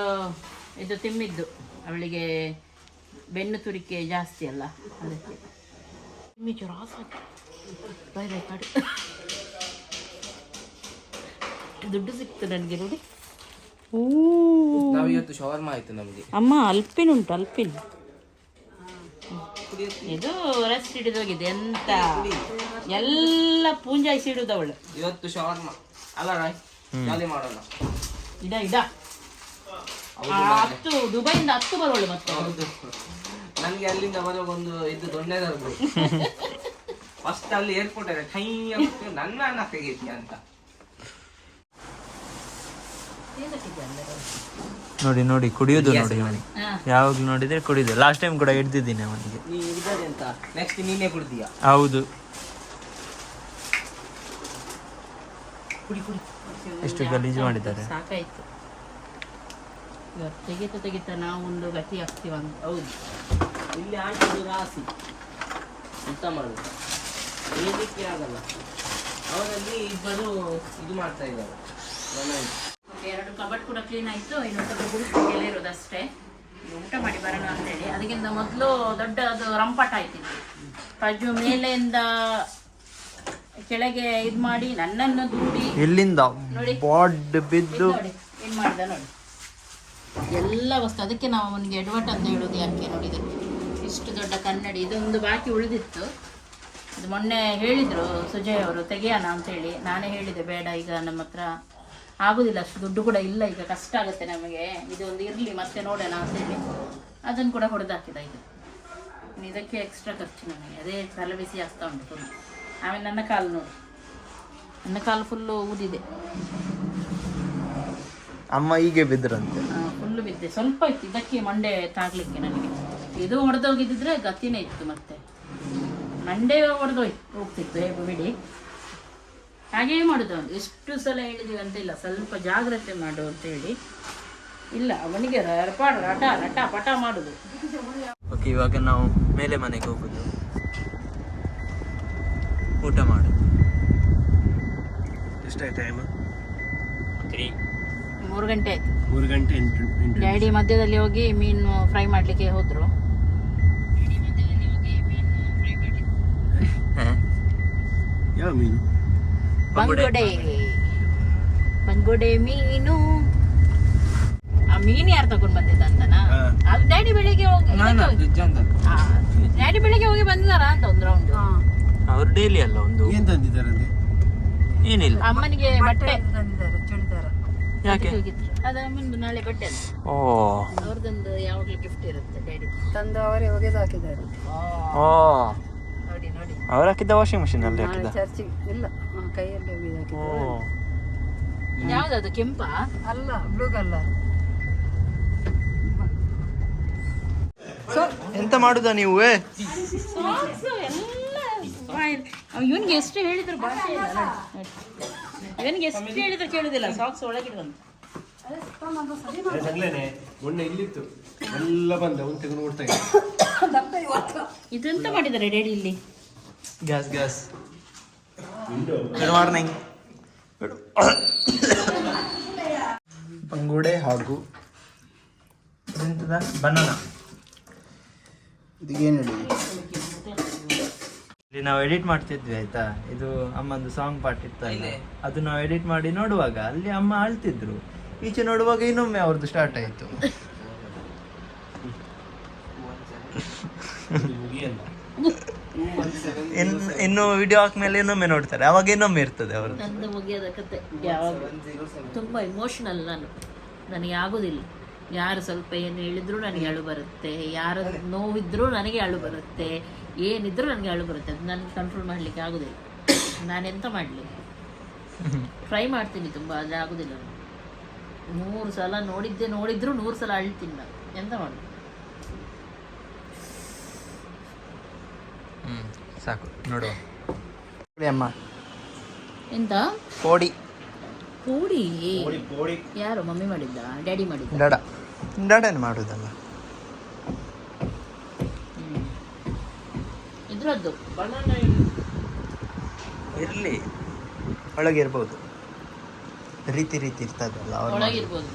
ಇದು ತಿಮ್ಮಿದ್ದು, ಅವಳಿಗೆ ಬೆನ್ನು ತುರಿಕೆ ಜಾಸ್ತಿ ಅಲ್ಲ, ಅದಕ್ಕೆ ತಿಮ್ಮಿ ಜ್ವರ ಬೈ ಬೈ ಕಾಡು. ದುಡ್ಡು ಸಿಕ್ತು ನನಗೆ ನೋಡಿ. ನಾವು ಇವತ್ತು ಶವರ್ಮ ಆಯ್ತು ನಮಗೆ. ಅಮ್ಮ ಅಲ್ಪಿನ್ ಉಂಟು, ಅಲ್ಪಿನ್. ಇದು ರೆಸ್ಟ್ ಹಿಡಿದೋಗಿದೆ ಎಂತ, ಎಲ್ಲ ಪೂಂಜಾಯಿಸಿ ಇಡುದು ಅವಳು. ಇವತ್ತು ಶವರ್ಮ ಅಲ್ಲ ರಾಯ್, ಜಾಲಿ ಮಾಡೋಣ. ಇಡ ಇಡ 10 ದುಬೈಯಿಂದ 10 ಬರೋಳು ಮತ್ತೆ. ಹೌದು, ನನಗೆ ಅಲ್ಲಿಂದ ಬರುವಾಗ ಒಂದು ಇದು ದೊಣ್ಣೆದರ್ದು ಫಸ್ಟ್ ಅಲ್ಲಿ ಏರ್ಪೋರ್ಟ್ ಇದೆ, ಕೈ ನನ್ನ ಅನ್ನ ತೆಗೀತಿ ಅಂತ. ನೋಡಿ ನೋಡಿ ಕುಡಿಯೋದು ನೋಡಿ ಅವನಿಗೆ, ಯಾವಾಗ್ಲೂ ನೋಡಿದ್ರೆ ಕುಡಿಯೋದು. ಲಾಸ್ಟ್ ಟೈಮ್ ಕೂಡ ಹಿಡ್ದಿದ್ದೀನಿ ಅವನಿಗೆ. ನೀ ಇದ್ದದೆ ಅಂತ ನೆಕ್ಸ್ಟ್ ನೀನೇ ಕುಡ್ದೀಯ. ಹೌದು, ಕುಡಿ ಕುಡಿ. ಎಷ್ಟು ಗಲೀಜು ಮಾಡಿದ್ದಾರೆ. ಸಾಕಾಯ್ತು, ತೆಗಿತಾ ತೆಗಿತಾ ನಾವು ಒಂದು ಗತಿ ಆಗ್ತೀವಂತ. ಹೌದು, ಇಲ್ಲಿ ಆಂಟಿದು ರಾಸಿ ಎಂತ ಮಾಡುದು, ಏನಕ್ಕೆ ಆಗಲ್ಲ. ಅವರಲ್ಲಿ ಇಬ್ಬರು ಇದು ಮಾಡ್ತಾ ಇದ್ದಾರೆ. 2 ಕಬಡ್ ಕೂಡ ಕ್ಲೀನ್ ಆಯಿತು. ಇನ್ನು ಸ್ವಲ್ಪ ಗುಡಿಸ್ಲಿಕ್ಕೆಲ್ಲ ಇರೋದು ಅಷ್ಟೇ. ಊಟ ಮಾಡಿ ಬರೋಣ ಅಂತೇಳಿ. ಅದಕ್ಕಿಂತ ಮೊದಲು ದೊಡ್ಡ ಅದು ರಂಪಾಟ ಆಯ್ತಿತ್ತು. ಪಜ್ಜು ಮೇಲೆಯಿಂದ ಕೆಳಗೆ ಇದು ಮಾಡಿ ನನ್ನನ್ನು ದೂಡಿ ಎಲ್ಲಿಂದ ನೋಡಿ ಬಾಡ್ ಬಿದ್ದು ನೋಡಿ ಏನು ಮಾಡ್ದ ನೋಡಿ, ಎಲ್ಲ ವಸ್ತು. ಅದಕ್ಕೆ ನಾವು ಅವನಿಗೆ ಎಡವಟ್ ಅಂತ ಹೇಳೋದು. ಯಾಕೆ ನೋಡಿದರೆ ಇಷ್ಟು ದೊಡ್ಡ ಕನ್ನಡಿ, ಇದೊಂದು ಬಾಕಿ ಉಳಿದಿತ್ತು. ಇದು ಮೊನ್ನೆ ಹೇಳಿದರು ಸುಜಯ್ ಅವರು ತೆಗೆಯೋಣ ಅಂತೇಳಿ. ನಾನೇ ಹೇಳಿದೆ ಬೇಡ, ಈಗ ನಮ್ಮ ಹತ್ರ ಆಗೋದಿಲ್ಲ, ಅಷ್ಟು ದುಡ್ಡು ಕೂಡ ಇಲ್ಲ, ಈಗ ಕಷ್ಟ ಆಗುತ್ತೆ ನಮಗೆ, ಇದೊಂದು ಇರಲಿ ಮತ್ತೆ ನೋಡೋಣ ಅಂತೇಳಿ ಅದನ್ನು ಕೂಡ ಹೊಡೆದಾಕಿದ. ಇದು ಇದಕ್ಕೆ ಎಕ್ಸ್ಟ್ರಾ ಖರ್ಚು ನನಗೆ, ಅದೇ ತಲೆ ಬಿಸಿ ಆಗ್ತಾ ಉಂಟು ಫುಲ್. ಆಮೇಲೆ ನನ್ನ ಕಾಲು ನೋಡಿ, ನನ್ನ ಕಾಲು ಫುಲ್ಲು ಊದಿದೆ. ಅಮ್ಮ ಹೀಗೆ ಬಿದ್ರಂತೆ, ಫುಲ್ಲು ಬಿದ್ದೆ. ಸ್ವಲ್ಪ ಇತ್ತು ಇದಕ್ಕೆ ಮಂಡೆ ತಾಗಲಿಕ್ಕೆ ನನಗೆ. ಇದು ಹೊಡೆದೋಗಿದ್ದಿದ್ರೆ ಗತಿನೇ ಇತ್ತು, ಮತ್ತೆ ಮಂಡೆ ಹೋಗ್ತಿತ್ತು ಹೇಗೂ ಬಿಡಿ. ಹಾಗೇ ಮಾಡೋದು ಅವನು. ಎಷ್ಟು ಸಲ ಹೇಳಿದೀವಿ ಅಂತ ಇಲ್ಲ, ಸ್ವಲ್ಪ ಜಾಗ್ರತೆ ಮಾಡು ಅಂತ ಹೇಳಿ. ಇಲ್ಲ, ಅವನಿಗೆ ರಪಾಡ ರಟ ರಟ ಪಟ ಮಾಡೋದು. ಓಕೆ, ಇವಾಗ ನಾವು ಮೇಲೆ ಮನೆಗೆ ಹೋಗೋದು, ಊಟ ಮಾಡೋದು. ಎಷ್ಟಾಯ್ತು ಟೈಮ್? 3 ಗಂಟೆ ಆಯ್ತು. 3 ಗಂಟೆ. ಡ್ಯಾಡಿ ಮಧ್ಯದಲ್ಲಿ ಹೋಗಿ ಮೀನು ಫ್ರೈ ಮಾಡಲಿಕ್ಕೆ ಹೋದ್ರು. ಯಾವ ಮೀನು? ಬಂಗುಡೆ ಮೀನು. ಆ ಮೀನ್ ಯಾರು ತಗೊಂಡ್ ಬಂದಿದ್ದ ಅಂತನಾ? ಅದು ಡ್ಯಾಡಿ ಬೆಳಿಗ್ಗೆ ಹೋಗಿ ಡ್ಯಾಡಿ ಬೆಳಿಗ್ಗೆ ಹೋಗಿ ಬಂದಿದಾರ ಅಂತ ಒಂದು ರೌಂಡ್. ಅವ್ರು ಡೈಲಿ ಅಲ್ಲ ಒಂದು ಏನ್ ತಂದಿದ್ದಾರೆ ಏನಿಲ್ಲ. ಅಮ್ಮನಿಗೆ ಬಟ್ಟೆ ಯಾಕೆ? ಅದ ಅಮ್ಮಂದು ನಾಳೆ ಬಟ್ಟೆ ಅಂತ. ಓ ಅವ್ರದೊಂದು ಯಾವಾಗ್ಲೂ ಗಿಫ್ಟ್ ಇರುತ್ತೆ ಡ್ಯಾಡಿ ತಂದು ಅವರೇ ಒಗೆದು ಹಾಕಿದ್ದಾರೆ. ಓ ನೋಡಿ ನೋಡಿ. ಅವ್ರು ಹಾಕಿದ್ದ ವಾಷಿಂಗ್ ಮಿಷಿನ್ ಅಲ್ಲಿ ಹಾಕಿದ್ದ. ಚರ್ಚಿಗೆ ಇಲ್ಲ, ಕೈಯಲ್ಲಿ ಒಗೆದು ಓ ಹಾಕಿದ್ದಾರೆ. ಯಾವ್ದದು ಕೆಂಪಾ? ಅಲ್ಲ, ಬ್ಲೂ ಕಲರ್. ಎಂತ ಮಾಡುದ ನೀವು? ಇವನ್ಗೆ ಎಷ್ಟು ಹೇಳಿದ್ರು ಇವನ್ಗೆ ಎಷ್ಟು ಹೇಳಿದ್ರು ಕೇಳುದಿಲ್ಲ. ಸಾಕ್ಸ್ ಒಳಗಿಡುವಂತ ಸಗ್ಲೇನೆ ಮೊನ್ನೆ ಇಲ್ಲಿತ್ತು ಎಲ್ಲ ಬಂದ ಒಂದು ತೆಗೆದು ನೋಡ್ತಾ ಇದ್ದೆ. ಇದೆಂತ ಮಾಡಿದ್ದಾರೆ ಡ್ಯಾಡಿ ಇಲ್ಲಿ? Gas good morning. ಬಂಗುಡೆ ಹಾಗೂ ಬನಾನಾ. ಇದಕ್ಕೇನು ಹೇಳಿ? ಇಲ್ಲಿ ನಾವು ಎಡಿಟ್ ಮಾಡ್ತಿದ್ವಿ ಆಯ್ತಾ. ಇದು ಅಮ್ಮಂದು ಸಾಂಗ್ ಪಾರ್ಟ್ ಇತ್ತಲ್ಲ, ಅದು ನಾವು ಎಡಿಟ್ ಮಾಡಿ ನೋಡುವಾಗ ಅಲ್ಲಿ ಅಮ್ಮ ಆಳ್ತಿದ್ರು. ಈಚೆ ನೋಡುವಾಗ ಇನ್ನೊಮ್ಮೆ ಅವ್ರದ್ದು ಸ್ಟಾರ್ಟ್ ಆಯ್ತು. ಇನ್ನು ವಿಡಿಯೋ ಹಾಕ್ಮೇಲೆ ಇನ್ನೊಮ್ಮೆ ನೋಡ್ತಾರೆ, ಅವಾಗ ಇನ್ನೊಮ್ಮೆ ಇರ್ತದೆ ಅವರು. ನಂದು ಮುಗಿಯೋದ ಕತೆ ಯಾವಾಗ ತುಂಬ ಇಮೋಷನಲ್ ನಾನು. ನನಗೆ ಆಗೋದಿಲ್ಲ. ಯಾರು ಸ್ವಲ್ಪ ಏನು ಹೇಳಿದ್ರು ನನಗೆ ಅಳು ಬರುತ್ತೆ, ಯಾರು ನೋವಿದ್ರೂ ನನಗೆ ಅಳು ಬರುತ್ತೆ, ಏನಿದ್ರು ನನಗೆ ಅಳು ಬರುತ್ತೆ. ಅದು ನನಗೆ ಕಂಟ್ರೋಲ್ ಮಾಡಲಿಕ್ಕೆ ಆಗೋದಿಲ್ಲ. ನಾನೆಂತ ಮಾಡಲಿ? ಟ್ರೈ ಮಾಡ್ತೀನಿ ತುಂಬ, ಆದರೆ ಆಗೋದಿಲ್ಲ. 100 ಸಲ ನೋಡಿದ್ರು 100 ಸಲ ಅಳ್ತೀನಿ ನಾನು. ಎಂತ ಮಾಡಲಿ? ಸಾಕು ನೋಡುವ. ಅಮ್ಮ ಎಂತ ಕೋಡಿ ಪೂಡಿ? ಯಾರು ಮಮ್ಮಿ ಮಾಡಿದ್ದ? ಡ್ಯಾಡಿ ಮಾಡಿದ್ದ? ಡಾಡನ್ ಮಾಡುದಲ್ಲ. ಇದ್ರದ್ದು ಇರ್ಲಿ, ಒಳಗಿರ್ಬೋದು. ರೀತಿ ಇರ್ತದಲ್ಲ ಅವ್ರು ಮಾಡೋದು. ಒಳಗಿರ್ಬೋದು.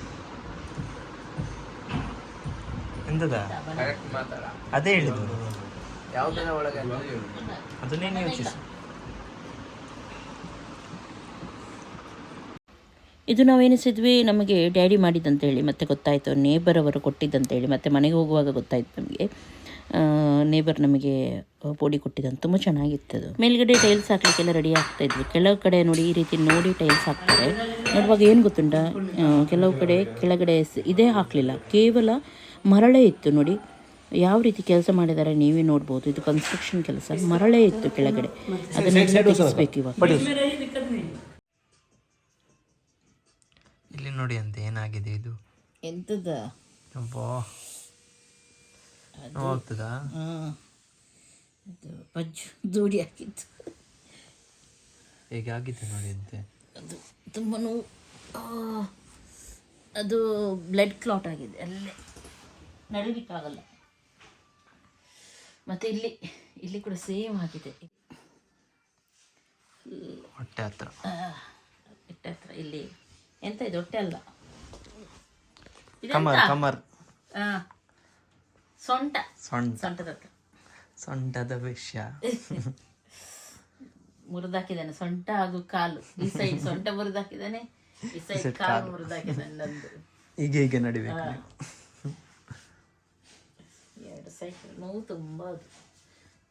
ಎಂತದ ಕರೆಕ್ಟ್ ಮಾತಾಡ. ಅದೇ ಹೇಳಿದ್ದು, ಯಾವ್ದನ್ನ ಒಳಗೆ ಅದನ್ನೇನು ಯೋಚಿಸು. ಇದು ನಾವೇನಿಸಿದ್ವಿ, ನಮಗೆ ಡ್ಯಾಡಿ ಮಾಡಿದ್ದಂತೇಳಿ ಮತ್ತೆ ಗೊತ್ತಾಯಿತು. ನೇಬರ್ ಅವರು ಕೊಟ್ಟಿದ್ದಂತೇಳಿ ಮತ್ತೆ ಮನೆಗೆ ಹೋಗುವಾಗ ಗೊತ್ತಾಯಿತು ನಮಗೆ. ನೇಬರ್ ನಮಗೆ ಪುಡಿ ಕೊಟ್ಟಿದ್ದಂತ. ತುಂಬ ಚೆನ್ನಾಗಿತ್ತದು. ಮೇಲ್ಗಡೆ ಟೈಲ್ಸ್ ಹಾಕ್ಲಿಕ್ಕೆಲ್ಲ ರೆಡಿ ಆಗ್ತಾಯಿದ್ವಿ. ಕೆಲವು ಕಡೆ ನೋಡಿ ಈ ರೀತಿ ನೋಡಿ ಟೈಲ್ಸ್ ಹಾಕ್ತಾರೆ. ನೋಡುವಾಗ ಏನು ಗೊತ್ತುಂಟ, ಕೆಲವು ಕಡೆ ಕೆಳಗಡೆ ಇದೇ ಹಾಕಲಿಲ್ಲ, ಕೇವಲ ಮರಳೇ ಇತ್ತು. ನೋಡಿ ಯಾವ ರೀತಿ ಕೆಲಸ ಮಾಡಿದ್ದಾರೆ ನೀವೇ ನೋಡ್ಬೋದು. ಇದು ಕನ್ಸ್ಟ್ರಕ್ಷನ್ ಕೆಲಸ. ಮರಳೇ ಇತ್ತು ಕೆಳಗಡೆ, ಅದನ್ನು ಬೇಕು ಇವಾಗ. ಇಲ್ಲಿ ನೋಡಿ ಅಂತ ಏನಾಗಿದೆ ಇದು. ಎಂತದ ನೋವಾಗ್ತದಾ? ಅದು ಪಜ್ಜು ದೂಡಿ ಹಾಕಿತ್ತು. ಹೇಗೆ ಆಗಿತ್ತು ನೋಡಿ ಅಂತೆ. ಅದು ತುಂಬ ನೋವು. ಅದು ಬ್ಲಡ್ ಕ್ಲಾಟ್ ಆಗಿದೆ, ಅಲ್ಲೇ ನಡೀಲಿಕ್ಕಾಗಲ್ಲ. ಮತ್ತು ಇಲ್ಲಿ ಕೂಡ ಸೇಮ್ ಆಗಿದೆ. ಹೊಟ್ಟೆ ಹತ್ರ ಇಲ್ಲಿ ಎಂತ ಇದು? ಹೊಟ್ಟೆ ಅಲ್ಲ, ಕಮರ್ ಸೊಂಟದ ಹತ್ರ ಸೊಂಟದ ವಿಷಯ ಮುರಿದಾಕಿದ್ದಾನೆ. ಸೊಂಟ ಹಾಗೂ ಕಾಲು. ಈ ಸೈಡ್ ಸೊಂಟ ಮುರಿದಾಕಿದ್ದಾನೆ, ಈ ಸೈಡ್ ಕಾಲು ಮುರಿದಾಕಿದ್ದಾನೆ. ನಂದು ಹೀಗೆ ನಡಿಬೇಕು. 2 ಸೈಡ್ ನೋವು ತುಂಬ. ಅದು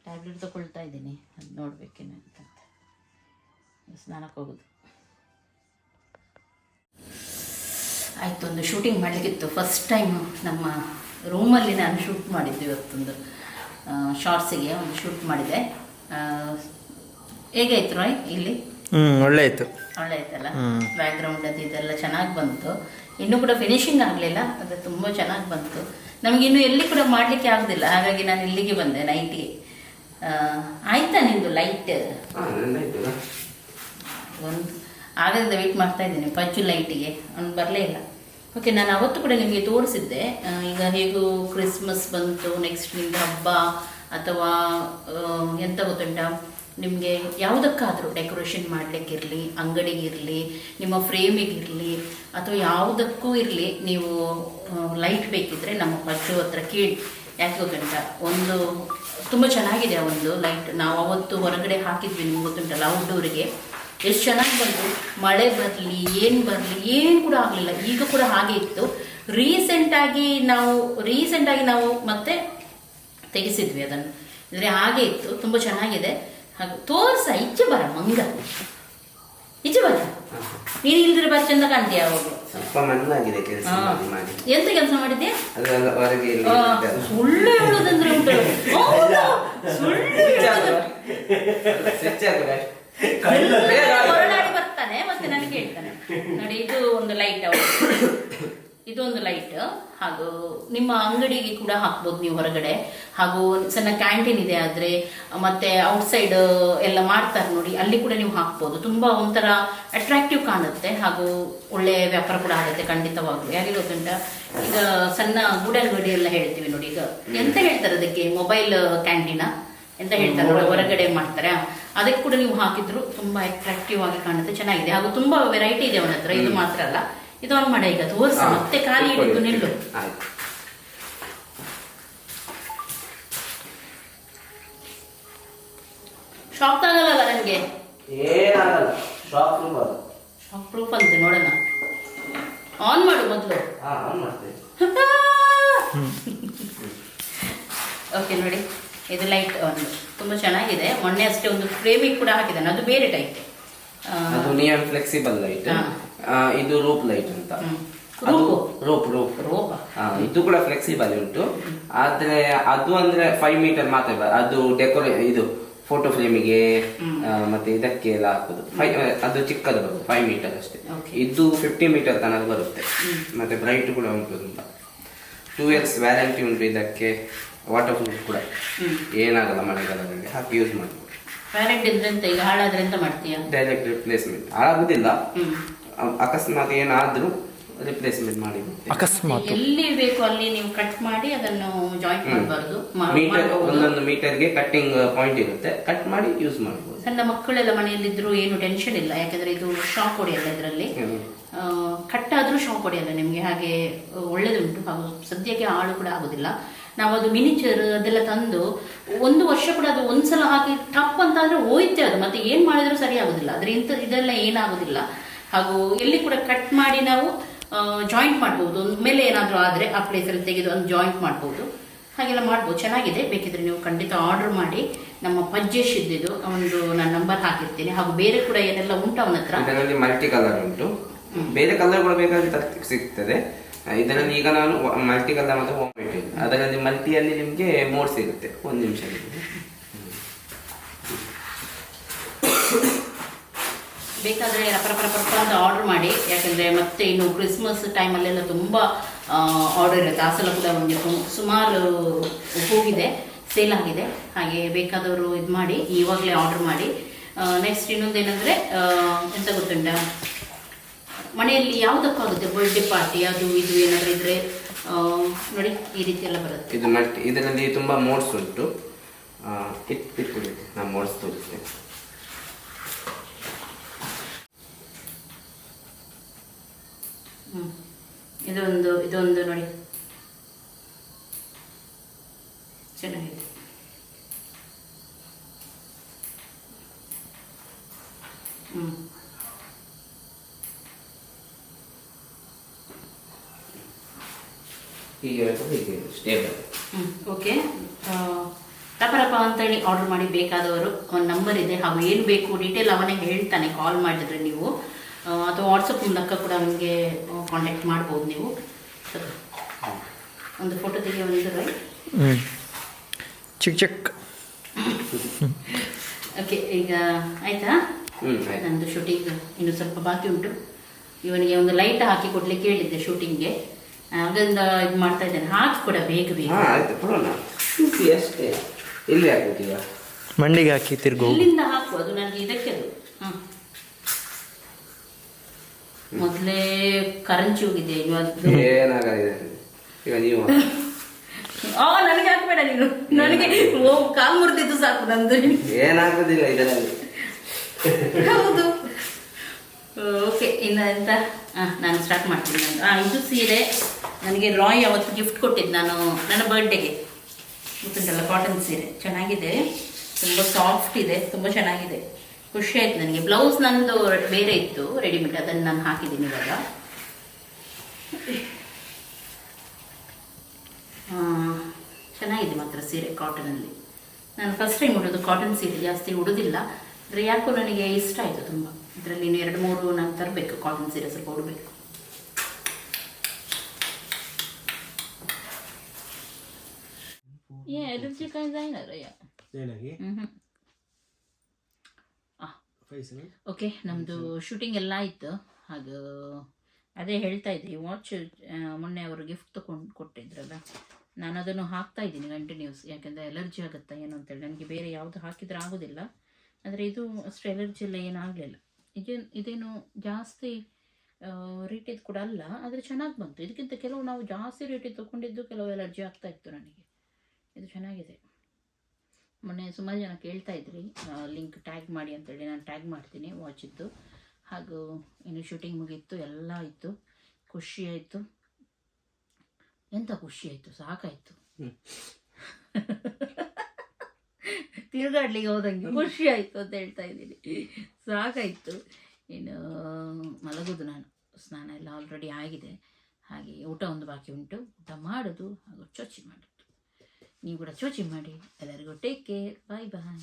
ಟ್ಯಾಬ್ಲೆಟ್ ತಗೊಳ್ತಾ ಇದ್ದೀನಿ, ಅದು ನೋಡ್ಬೇಕೇನೆ ಅಂತ. ಸ್ನಾನಕ್ಕೆ ಹೋಗೋದು ಆಯಿತು. ಒಂದು ಶೂಟಿಂಗ್ ಮಾಡಲಿಕ್ಕಿತ್ತು. ಫಸ್ಟ್ ಟೈಮ್ ನಮ್ಮ ರೂಮಲ್ಲಿ ನಾನು ಶೂಟ್ ಮಾಡಿದ್ದು. ಇವತ್ತೊಂದು ಶಾರ್ಟ್ಸಿಗೆ ಒಂದು ಶೂಟ್ ಮಾಡಿದೆ. ಹೇಗಾಯ್ತು ರಾಯ್? ಇಲ್ಲಿ ಒಳ್ಳೆ ಆಯ್ತು. ಒಳ್ಳೆ ಆಯ್ತಲ್ಲ. ಬ್ಯಾಕ್ಗ್ರೌಂಡ್ ಅದು ಇದೆಲ್ಲ ಚೆನ್ನಾಗಿ ಬಂತು. ಇನ್ನೂ ಕೂಡ ಫಿನಿಶಿಂಗ್ ಆಗಲಿಲ್ಲ, ಅದು ತುಂಬ ಚೆನ್ನಾಗಿ ಬಂತು. ನಮಗಿನ್ನೂ ಎಲ್ಲಿ ಕೂಡ ಮಾಡಲಿಕ್ಕೆ ಆಗೋದಿಲ್ಲ, ಹಾಗಾಗಿ ನಾನು ಇಲ್ಲಿಗೆ ಬಂದೆ ನೈಟಿಗೆ. ಆಯ್ತಾ ನಿಮ್ಮದು ಲೈಟ್? ಒಂದು ಆಗದಿಂದ ವೆಯ್ಟ್ ಮಾಡ್ತಾ ಇದ್ದೀನಿ ಪಜ್ಜು ಲೈಟಿಗೆ, ಅವ್ನು ಬರಲೇ ಇಲ್ಲ. ಓಕೆ, ನಾನು ಅವತ್ತು ಕೂಡ ನಿಮಗೆ ತೋರಿಸಿದ್ದೆ. ಈಗ ಹೇಗೂ ಕ್ರಿಸ್ಮಸ್ ಬಂತು, ನೆಕ್ಸ್ಟ್ ನಿಮ್ಮದು ಹಬ್ಬ ಅಥವಾ ಎಂತ ಗೊತ್ತುಂಟ, ನಿಮಗೆ ಯಾವುದಕ್ಕಾದರೂ ಡೆಕೋರೇಷನ್ ಮಾಡಲಿಕ್ಕಿರಲಿ, ಅಂಗಡಿಗಿರಲಿ, ನಿಮ್ಮ ಫ್ರೇಮಿಗಿರಲಿ ಅಥವಾ ಯಾವುದಕ್ಕೂ ಇರಲಿ, ನೀವು ಲೈಟ್ ಬೇಕಿದ್ದರೆ ನಮ್ಮ ಪಜ್ಜು ಹತ್ರ ಕೇಳಿ. ಯಾಕೆ ಗೊತ್ತುಂಟ, ಒಂದು ತುಂಬ ಚೆನ್ನಾಗಿದೆ ಒಂದು ಲೈಟ್. ನಾವು ಅವತ್ತು ಹೊರಗಡೆ ಹಾಕಿದ್ವಿ, ನಿಮ್ಗೆ ಗೊತ್ತುಂಟಲ್ಲ, ಔಟ್ಡೋರಿಗೆ. ಎಷ್ಟು ಚೆನ್ನಾಗಿ ಬಂತು. ಮಳೆ ಬರಲಿ ಏನು ಬರಲಿ ಏನು ಕೂಡ ಆಗಲಿಲ್ಲ. ಈಗ ಕೂಡ ಹಾಗೆ ಇತ್ತು. ರೀಸೆಂಟಾಗಿ ನಾವು ಮತ್ತೆ ತೆಗೆಸಿದ್ವಿ ಅದನ್ನು. ಅಂದರೆ ಹಾಗೆ ಇತ್ತು, ತುಂಬ ಚೆನ್ನಾಗಿದೆ. ಹಾಗೂ ತೋರ್ಸ ಈಚೆ ಬರ ಮಂಗ, ಈಚೆ ಬರ. ನೀನು ಇಲ್ದ್ರೆ ಬರ್ ಚಂದ ಕಾಣ್ತೀಯ ಅವಾಗ. ಸ್ವಲ್ಪ ಮಣ್ಣಾಗಿದೆ ಕೆಲಸ ಮಾಡಿ. ಎಂತ ಕೆಲಸ ಮಾಡಿದ್ಯಾ? ಅದೆಲ್ಲ ಹೊರಗೆ ಸುಳ್ಳು ಹೇಳೋದಂದ್ರೆ ಉಂಟು. ಸುಳ್ಳು ಹೊರನಾಡಿ ಬರ್ತಾನೆ ಮತ್ತೆ ನನಗೆ ಹೇಳ್ತಾನೆ. ನೋಡಿ, ಇದು ಒಂದು ಲೈಟ್, ಇದೊಂದು ಲೈಟ್. ಹಾಗೂ ನಿಮ್ಮ ಅಂಗಡಿಗೆ ಕೂಡ ಹಾಕ್ಬೋದು ನೀವು ಹೊರಗಡೆ. ಹಾಗೂ ಸಣ್ಣ ಕ್ಯಾಂಟೀನ್ ಇದೆ ಆದರೆ, ಮತ್ತೆ ಔಟ್ಸೈಡ್ ಎಲ್ಲ ಮಾಡ್ತಾರೆ ನೋಡಿ, ಅಲ್ಲಿ ಕೂಡ ನೀವು ಹಾಕ್ಬೋದು. ತುಂಬಾ ಒಂಥರ ಅಟ್ರಾಕ್ಟಿವ್ ಕಾಣುತ್ತೆ ಹಾಗೂ ಒಳ್ಳೆ ವ್ಯಾಪಾರ ಕೂಡ ಆಗುತ್ತೆ ಖಂಡಿತವಾಗ್ಲು. ಯಾರಿಗೆ ಗೊತ್ತುಂಟ, ಈಗ ಸಣ್ಣ ಗೂಡಂಗಡಿ ಎಲ್ಲ ಹೇಳ್ತೀವಿ ನೋಡಿ, ಈಗ ಎಂತ ಹೇಳ್ತಾರೆ ಅದಕ್ಕೆ, ಮೊಬೈಲ್ ಕ್ಯಾಂಟೀನ ಎಂತ ಹೇಳ್ತಾರೆ ನೋಡಿ, ಹೊರಗಡೆ ಮಾಡ್ತಾರೆ. ಅದಕ್ಕೆ ಕೂಡ ನೀವು ಹಾಕಿದ್ರು ತುಂಬಾ ಅಟ್ರಾಕ್ಟಿವ್ ಆಗಿ ಕಾಣುತ್ತೆ, ಚೆನ್ನಾಗಿದೆ. ಹಾಗೂ ತುಂಬಾ ವೆರೈಟಿ ಇದೆ ಅವನ ಹತ್ರ. ಇದು ಮಾತ್ರ ಅಲ್ಲ, ಇದು ಆನ್ ಮಾಡ ಈಗ ತೋರ್ಸ, ಮತ್ತೆ ಖಾಲಿ ಹಿಡಿದು ನಿಲ್ಲು. ಶಾಕ್ ಆಗಲ್ಲ ನನಗೆ, ಏನಾಗಲ್ಲ. ಶಾಕ್ ಪ್ರೂಫ್ ಅಂತ ನೋಡೋಣ. ಆನ್ ಮಾಡು ಮೊದಲು. ಆನ್ ಮಾಡ್ತೇನೆ. ಓಕೆ ನೋಡಿ, ಇದು ಲೈಟ್ ಒಂದು ತುಂಬಾ ಚೆನ್ನಾಗಿದೆ. ಮೊನ್ನೆ ಅಷ್ಟೇ ಒಂದು ಫ್ರೇಮಿಗೆ ಕೂಡ ಹಾಕಿದ್ದಾನೆ, ಅದು ಬೇರೆ ಟೈಪ್. ಅದು ನಿಯಾನ್ ಫ್ಲೆಕ್ಸಿಬಲ್ ಲೈಟ್. ಇದು ರೂಪ್ ಲೈಟ್ ಅಂತ. ರೂಪ್ ಇದು ಕೂಡ ಫ್ಲೆಕ್ಸಿಬಲ್ ಉಂಟು. ಆದ್ರೆ ಅದು ಅಂದ್ರೆ 5 ಮೀಟರ್ ಮಾತ್ರ. ಅದು ಇದು ಫೋಟೋ ಫ್ರೇಮಿಗೆ ಮತ್ತೆ ಇದಕ್ಕೆ ಎಲ್ಲ ಹಾಕುದು. ಅದು ಚಿಕ್ಕದು ಬರುತ್ತೆ, 5 ಮೀಟರ್ ಅಷ್ಟೇ. ಇದು 50 ಮೀಟರ್ ತನಕ ಬರುತ್ತೆ. ಮತ್ತೆ ಬ್ರೈಟ್ ಕೂಡ ಉಂಟು ತುಂಬ. 2 years ವ್ಯಾರಂಟಿ ಉಂಟು ಇದಕ್ಕೆ. ವಾಟರ್ ಪ್ರೂಫ್ ಕೂಡ, ಏನಾಗಲ್ಲ ಮಳೆಗಾಲದಲ್ಲಿ ಹಾಕಿ ಯೂಸ್ ಮಾಡ್ಬೋದು. ವ್ಯಾರಂಟಿ ಅಂದ್ರೆ ಈಗ ಹಾಳಾದ್ರೆ ಎಂತ ಮಾಡ್ತೀಯಾ? Direct replacement. ಆಗುದಿಲ್ಲ, ಅಕಸ್ಮಾತ್ ಏನಾದ್ರೂ ರಿಪ್ಲೇಸ್ಮೆಂಟ್ ಮಾಡಿ. ಅಕಸ್ಮಾತ್ ಎಲ್ಲಿ ಬೇಕು ಅಲ್ಲಿ ನೀವು ಕಟ್ ಮಾಡಿ ಅದನ್ನು ಜಾಯಿಂಟ್ ಮಾಡಬಾರ್ದು. ಒಂದೊಂದು ಮೀಟರ್ಗೆ ಕಟ್ಟಿಂಗ್ ಪಾಯಿಂಟ್ ಇರುತ್ತೆ, ಕಟ್ ಮಾಡಿ ಯೂಸ್ ಮಾಡಬಹುದು. ಸಣ್ಣ ಮಕ್ಕಳೆಲ್ಲ ಮನೆಯಲ್ಲಿದ್ರು ಏನು ಟೆನ್ಷನ್ ಇಲ್ಲ, ಯಾಕಂದ್ರೆ ಇದು ಶಾಕ್ ಹೊಡೆಯಲ್ಲ. ಇದರಲ್ಲಿ ಕಟ್ಟಾದ್ರೂ ಶಾಕ್ ಹೊಡೆಯಲ್ಲ ನಿಮ್ಗೆ, ಹಾಗೆ ಒಳ್ಳೇದುಂಟು. ಹಾಗೂ ಸದ್ಯಕ್ಕೆ ಹಾಳು ಕೂಡ ಆಗುದಿಲ್ಲ. ನಾವು ಅದು ಮಿನಿಚರ್ ಅದೆಲ್ಲ ತಂದು 1 ವರ್ಷ ಕೂಡ ಅದು ಒಂದ್ಸಲ ಹಾಕಿ ಟಪ್ ಅಂತ ಆದ್ರೆ ಹೋಯ್ತೆ ಅದು, ಮತ್ತೆ ಏನ್ ಮಾಡಿದ್ರು ಸರಿ ಆಗುದಿಲ್ಲ. ಆದ್ರೆ ಇದೆಲ್ಲ ಏನಾಗುದಿಲ್ಲ. ಹಾಗೂ ಎಲ್ಲಿ ಕೂಡ ಕಟ್ ಮಾಡಿ ನಾವು ಜಾಯಿಂಟ್ ಮಾಡ್ಬೋದು. ಒಂದು ಮೇಲೆ ಏನಾದರೂ ಆದರೆ ಆ ಪ್ಲೇಸಲ್ಲಿ ತೆಗೆದು ಒಂದು ಜಾಯಿಂಟ್ ಮಾಡ್ಬೋದು. ಹಾಗೆಲ್ಲ ಮಾಡ್ಬೋದು, ಚೆನ್ನಾಗಿದೆ. ಬೇಕಿದ್ರೆ ನೀವು ಖಂಡಿತ ಆರ್ಡರ್ ಮಾಡಿ. ನಮ್ಮ ಪಜ್ಜೇಶ್ ಇದ್ದಿದ್ದು ಒಂದು ನಾನು ನಂಬರ್ ಹಾಕಿರ್ತೀನಿ. ಹಾಗೂ ಬೇರೆ ಕೂಡ ಏನೆಲ್ಲ ಉಂಟು ಅವನ ಹತ್ರ. ಇದರಲ್ಲಿ ಮಲ್ಟಿ ಕಲರ್ ಉಂಟು, ಬೇರೆ ಕಲರ್ ಕೂಡ ಬೇಕಾದ್ರೆ ಸಿಗ್ತದೆ. ಇದರಲ್ಲಿ ಈಗ ನಾನು ಮಲ್ಟಿ ಕಲರ್ ಮತ್ತು ಅದರಲ್ಲಿ ಮಲ್ಟಿಯಲ್ಲಿ ನಿಮಗೆ ಮೋಡ್ಸ್ ಇರುತ್ತೆ. 1 ನಿಮಿಷ ಬೇಕಾದರೆ ರಪ್ಪ ಅಂತ ಆರ್ಡರ್ ಮಾಡಿ. ಯಾಕಂದರೆ ಮತ್ತೆ ಇನ್ನು ಕ್ರಿಸ್ಮಸ್ ಟೈಮಲ್ಲೆಲ್ಲ ತುಂಬ ಆರ್ಡರ್ ಇರುತ್ತೆ. ಆ ಸಲ ಕೂಡ ಒಂದು ಸುಮಾರು ಹೋಗಿದೆ, ಸೇಲ್ ಆಗಿದೆ. ಹಾಗೆ ಬೇಕಾದವರು ಇದು ಮಾಡಿ, ಇವಾಗಲೇ ಆರ್ಡರ್ ಮಾಡಿ. ನೆಕ್ಸ್ಟ್ ಇನ್ನೊಂದೇನೆಂದರೆ ಎಂತ ಗೊತ್ತುಂಟ, ಮನೆಯಲ್ಲಿ ಯಾವುದಕ್ಕಾಗುತ್ತೆ, ಬರ್ಡೇ ಪಾರ್ಟಿ ಅದು ಇದು ಏನಾದರೂ ಇದ್ರೆ ನೋಡಿ ಈ ರೀತಿ ಎಲ್ಲ ಬರುತ್ತೆ. ಇದು ಇದರಲ್ಲಿ ತುಂಬ ಮೋಡ್ಸ್ ಉಂಟು. ಇಟ್ಕೊಳ್ಳಿ, ನಾನು ಮೋಡ್ಸ್ ತೋರಿಸ್ತೇನೆ. ಇದೊಂದು ನೋಡಿ ಚೆನ್ನಾಗಿದೆ. ಸ್ಟೇಬಲ್. ಓಕೆ, ರಪ ಅಂತೇಳಿ ಆರ್ಡರ್ ಮಾಡಿ. ಬೇಕಾದವರು ಒಂದು ನಂಬರ್ ಇದೆ, ಹಾಗೂ ಏನು ಬೇಕು ಡೀಟೇಲ್ ಅವನೇ ಹೇಳ್ತಾನೆ. ಕಾಲ್ ಮಾಡಿದ್ರೆ ನೀವು ಅಥವಾ ವಾಟ್ಸಪ್ ಮೂಲಕ ಕೂಡ ಅವನಿಗೆ ಕಾಂಟ್ಯಾಕ್ಟ್ ಮಾಡ್ಬೋದು ನೀವು. ಒಂದು ಫೋಟೋ ತೆಗಿ ಒಂದು ಚಿಕ್ಕ ಓಕೆ, ಈಗ ಆಯ್ತಾ? ನಂದು ಶೂಟಿಂಗ್ ಇನ್ನು ಸ್ವಲ್ಪ ಬಾಕಿ ಉಂಟು. ಇವನಿಗೆ ಒಂದು ಲೈಟ್ ಹಾಕಿ ಕೊಡ್ಲಿಕ್ಕೆ ಹೇಳಿದ್ದೆ ಶೂಟಿಂಗ್ಗೆ, ಅದರಿಂದ ಇದು ಮಾಡ್ತಾ ಇದ್ದೇನೆ. ಹಾಕಿ ಕೂಡ ಬೇಗ ಅಷ್ಟೇ. ಇಲ್ಲಿ ಹಾಕುತ್ತೀವ, ಮಂಡಿಗೆ ಹಾಕಿ ತಿರ್ಗು. ಇಲ್ಲಿಂದ ಹಾಕು, ಅದು ನನಗೆ ಇದಕ್ಕೆ ಅದು ಮೊದಲೇ ಕರಂಚಿ ಹೋಗಿದೆ. ಏನಾಗಿದೆ ಈಗ ನೀವು ನನಗೆ ಹಾಕ್ಬೇಡ ನೀನು, ನನಗೆ ಕಾಲ್ ಮುರಿದಿದ್ದು ಸಾಕು ನಂದು. ಏನಾಗುದಿಲ್ಲ ಇದರಲ್ಲಿ. ಹೌದು. ಓಕೆ, ಇನ್ನು ಎಂತ ನಾನು ಸ್ಟಾರ್ಟ್ ಮಾಡ್ತೀನಿ. ಇದು ಸೀರೆ ನನಗೆ ರಾಯ್ ಅವತ್ತು ಗಿಫ್ಟ್ ಕೊಟ್ಟಿದ್ದು ನಾನು ನನ್ನ ಬರ್ಡೇಗೆ. ಗೊತ್ತುಂಟಲ್ಲ, ಕಾಟನ್ ಸೀರೆ ಚೆನ್ನಾಗಿದೆ, ತುಂಬ ಸಾಫ್ಟ್ ಇದೆ, ತುಂಬ ಚೆನ್ನಾಗಿದೆ. ಖುಷಿ ಆಯ್ತು ನನಗೆ. ಬ್ಲೌಸ್ ನಂದು ಬೇರೆ ಇತ್ತು ರೆಡಿಮೇಡ್, ಅದನ್ನು ನಾನು ಹಾಕಿದ್ದೀನಿ ಇವಾಗ. ಚೆನ್ನಾಗಿದೆ ಮಾತ್ರ ಸೀರೆ ಕಾಟನಲ್ಲಿ. ನಾನು ಫಸ್ಟ್ ಟೈಮ್ ಉಡೋದು ಕಾಟನ್ ಸೀರೆ, ಜಾಸ್ತಿ ಉಡೋದಿಲ್ಲ. ಆದರೆ ಯಾಕೋ ನನಗೆ ಇಷ್ಟ ಆಯಿತು ತುಂಬ. ಇದರಲ್ಲಿ ಇನ್ನು 2-3 ನಾನು ತರಬೇಕು ಕಾಟನ್ ಸೀರೆ, ಸ್ವಲ್ಪ ಉಡಬೇಕು. ಎಲರ್ಜಿ ಏನಾಗಿ ಓಕೆ. ನಮ್ಮದು ಶೂಟಿಂಗ್ ಎಲ್ಲ ಆಯಿತು. ಹಾಗೂ ಅದೇ ಹೇಳ್ತಾ ಇದ್ದೆ, ಈ ವಾಚ್ ಮೊನ್ನೆ ಅವರು ಗಿಫ್ಟ್ ಕೊಟ್ಟಿದ್ರಲ್ಲ, ನಾನು ಅದನ್ನು ಹಾಕ್ತಾ ಇದ್ದೀನಿ ಕಂಟಿನ್ಯೂಸ್. ಯಾಕೆಂದರೆ ಎಲರ್ಜಿ ಆಗುತ್ತಾ ಏನೋ ಅಂತೇಳಿ. ನನಗೆ ಬೇರೆ ಯಾವುದು ಹಾಕಿದರೆ ಆಗೋದಿಲ್ಲ, ಆದರೆ ಇದು ಅಷ್ಟು ಎಲರ್ಜಿ ಎಲ್ಲ ಏನಾಗಲಿಲ್ಲ. ಇದೇನು ಜಾಸ್ತಿ ರೇಟಿದ್ದು ಕೂಡ ಅಲ್ಲ, ಆದರೆ ಚೆನ್ನಾಗಿ ಬಂತು. ಇದಕ್ಕಿಂತ ಕೆಲವು ನಾವು ಜಾಸ್ತಿ ರೇಟಿದ್ದು ತೊಗೊಂಡಿದ್ದು ಕೆಲವು ಎಲರ್ಜಿ ಆಗ್ತಾ ಇತ್ತು ನನಗೆ. ಇದು ಚೆನ್ನಾಗಿದೆ. ಮೊನ್ನೆ ಸುಮಾರು ಜನ ಕೇಳ್ತಾ ಇದ್ರಿ ಲಿಂಕ್ ಟ್ಯಾಗ್ ಮಾಡಿ ಅಂತೇಳಿ. ನಾನು ಟ್ಯಾಗ್ ಮಾಡ್ತೀನಿ ವಾಚಿದ್ದು. ಹಾಗೂ ಇನ್ನು ಶೂಟಿಂಗ್ ಮುಗೀತು, ಎಲ್ಲ ಆಯಿತು. ಖುಷಿ ಆಯಿತು. ಎಂಥ ಖುಷಿ ಆಯಿತು, ಸಾಕಾಯಿತು. ತಿರುಗಾಡ್ಲಿಕ್ಕೆ ಹೋದಂಗೆ ಖುಷಿ ಆಯಿತು ಅಂತ ಹೇಳ್ತಾ ಇದ್ದೀನಿ. ಸಾಕಾಯಿತು. ಇನ್ನು ಮಲಗೋದು ನಾನು. ಸ್ನಾನ ಎಲ್ಲ ಆಲ್ರೆಡಿ ಆಗಿದೆ. ಹಾಗೆ ಊಟ ಒಂದು ಬಾಕಿ ಉಂಟು. ಊಟ ಮಾಡೋದು ಹಾಗೂ ಚೋಚಿ ಮಾಡೋದು. ನೀವು ಕೂಡ ಚೋಚಿ ಮಾಡಿ. ಎಲ್ಲರಿಗೂ ಟೇಕ್ ಕೇರ್. ಬಾಯ್ ಬಾಯ್.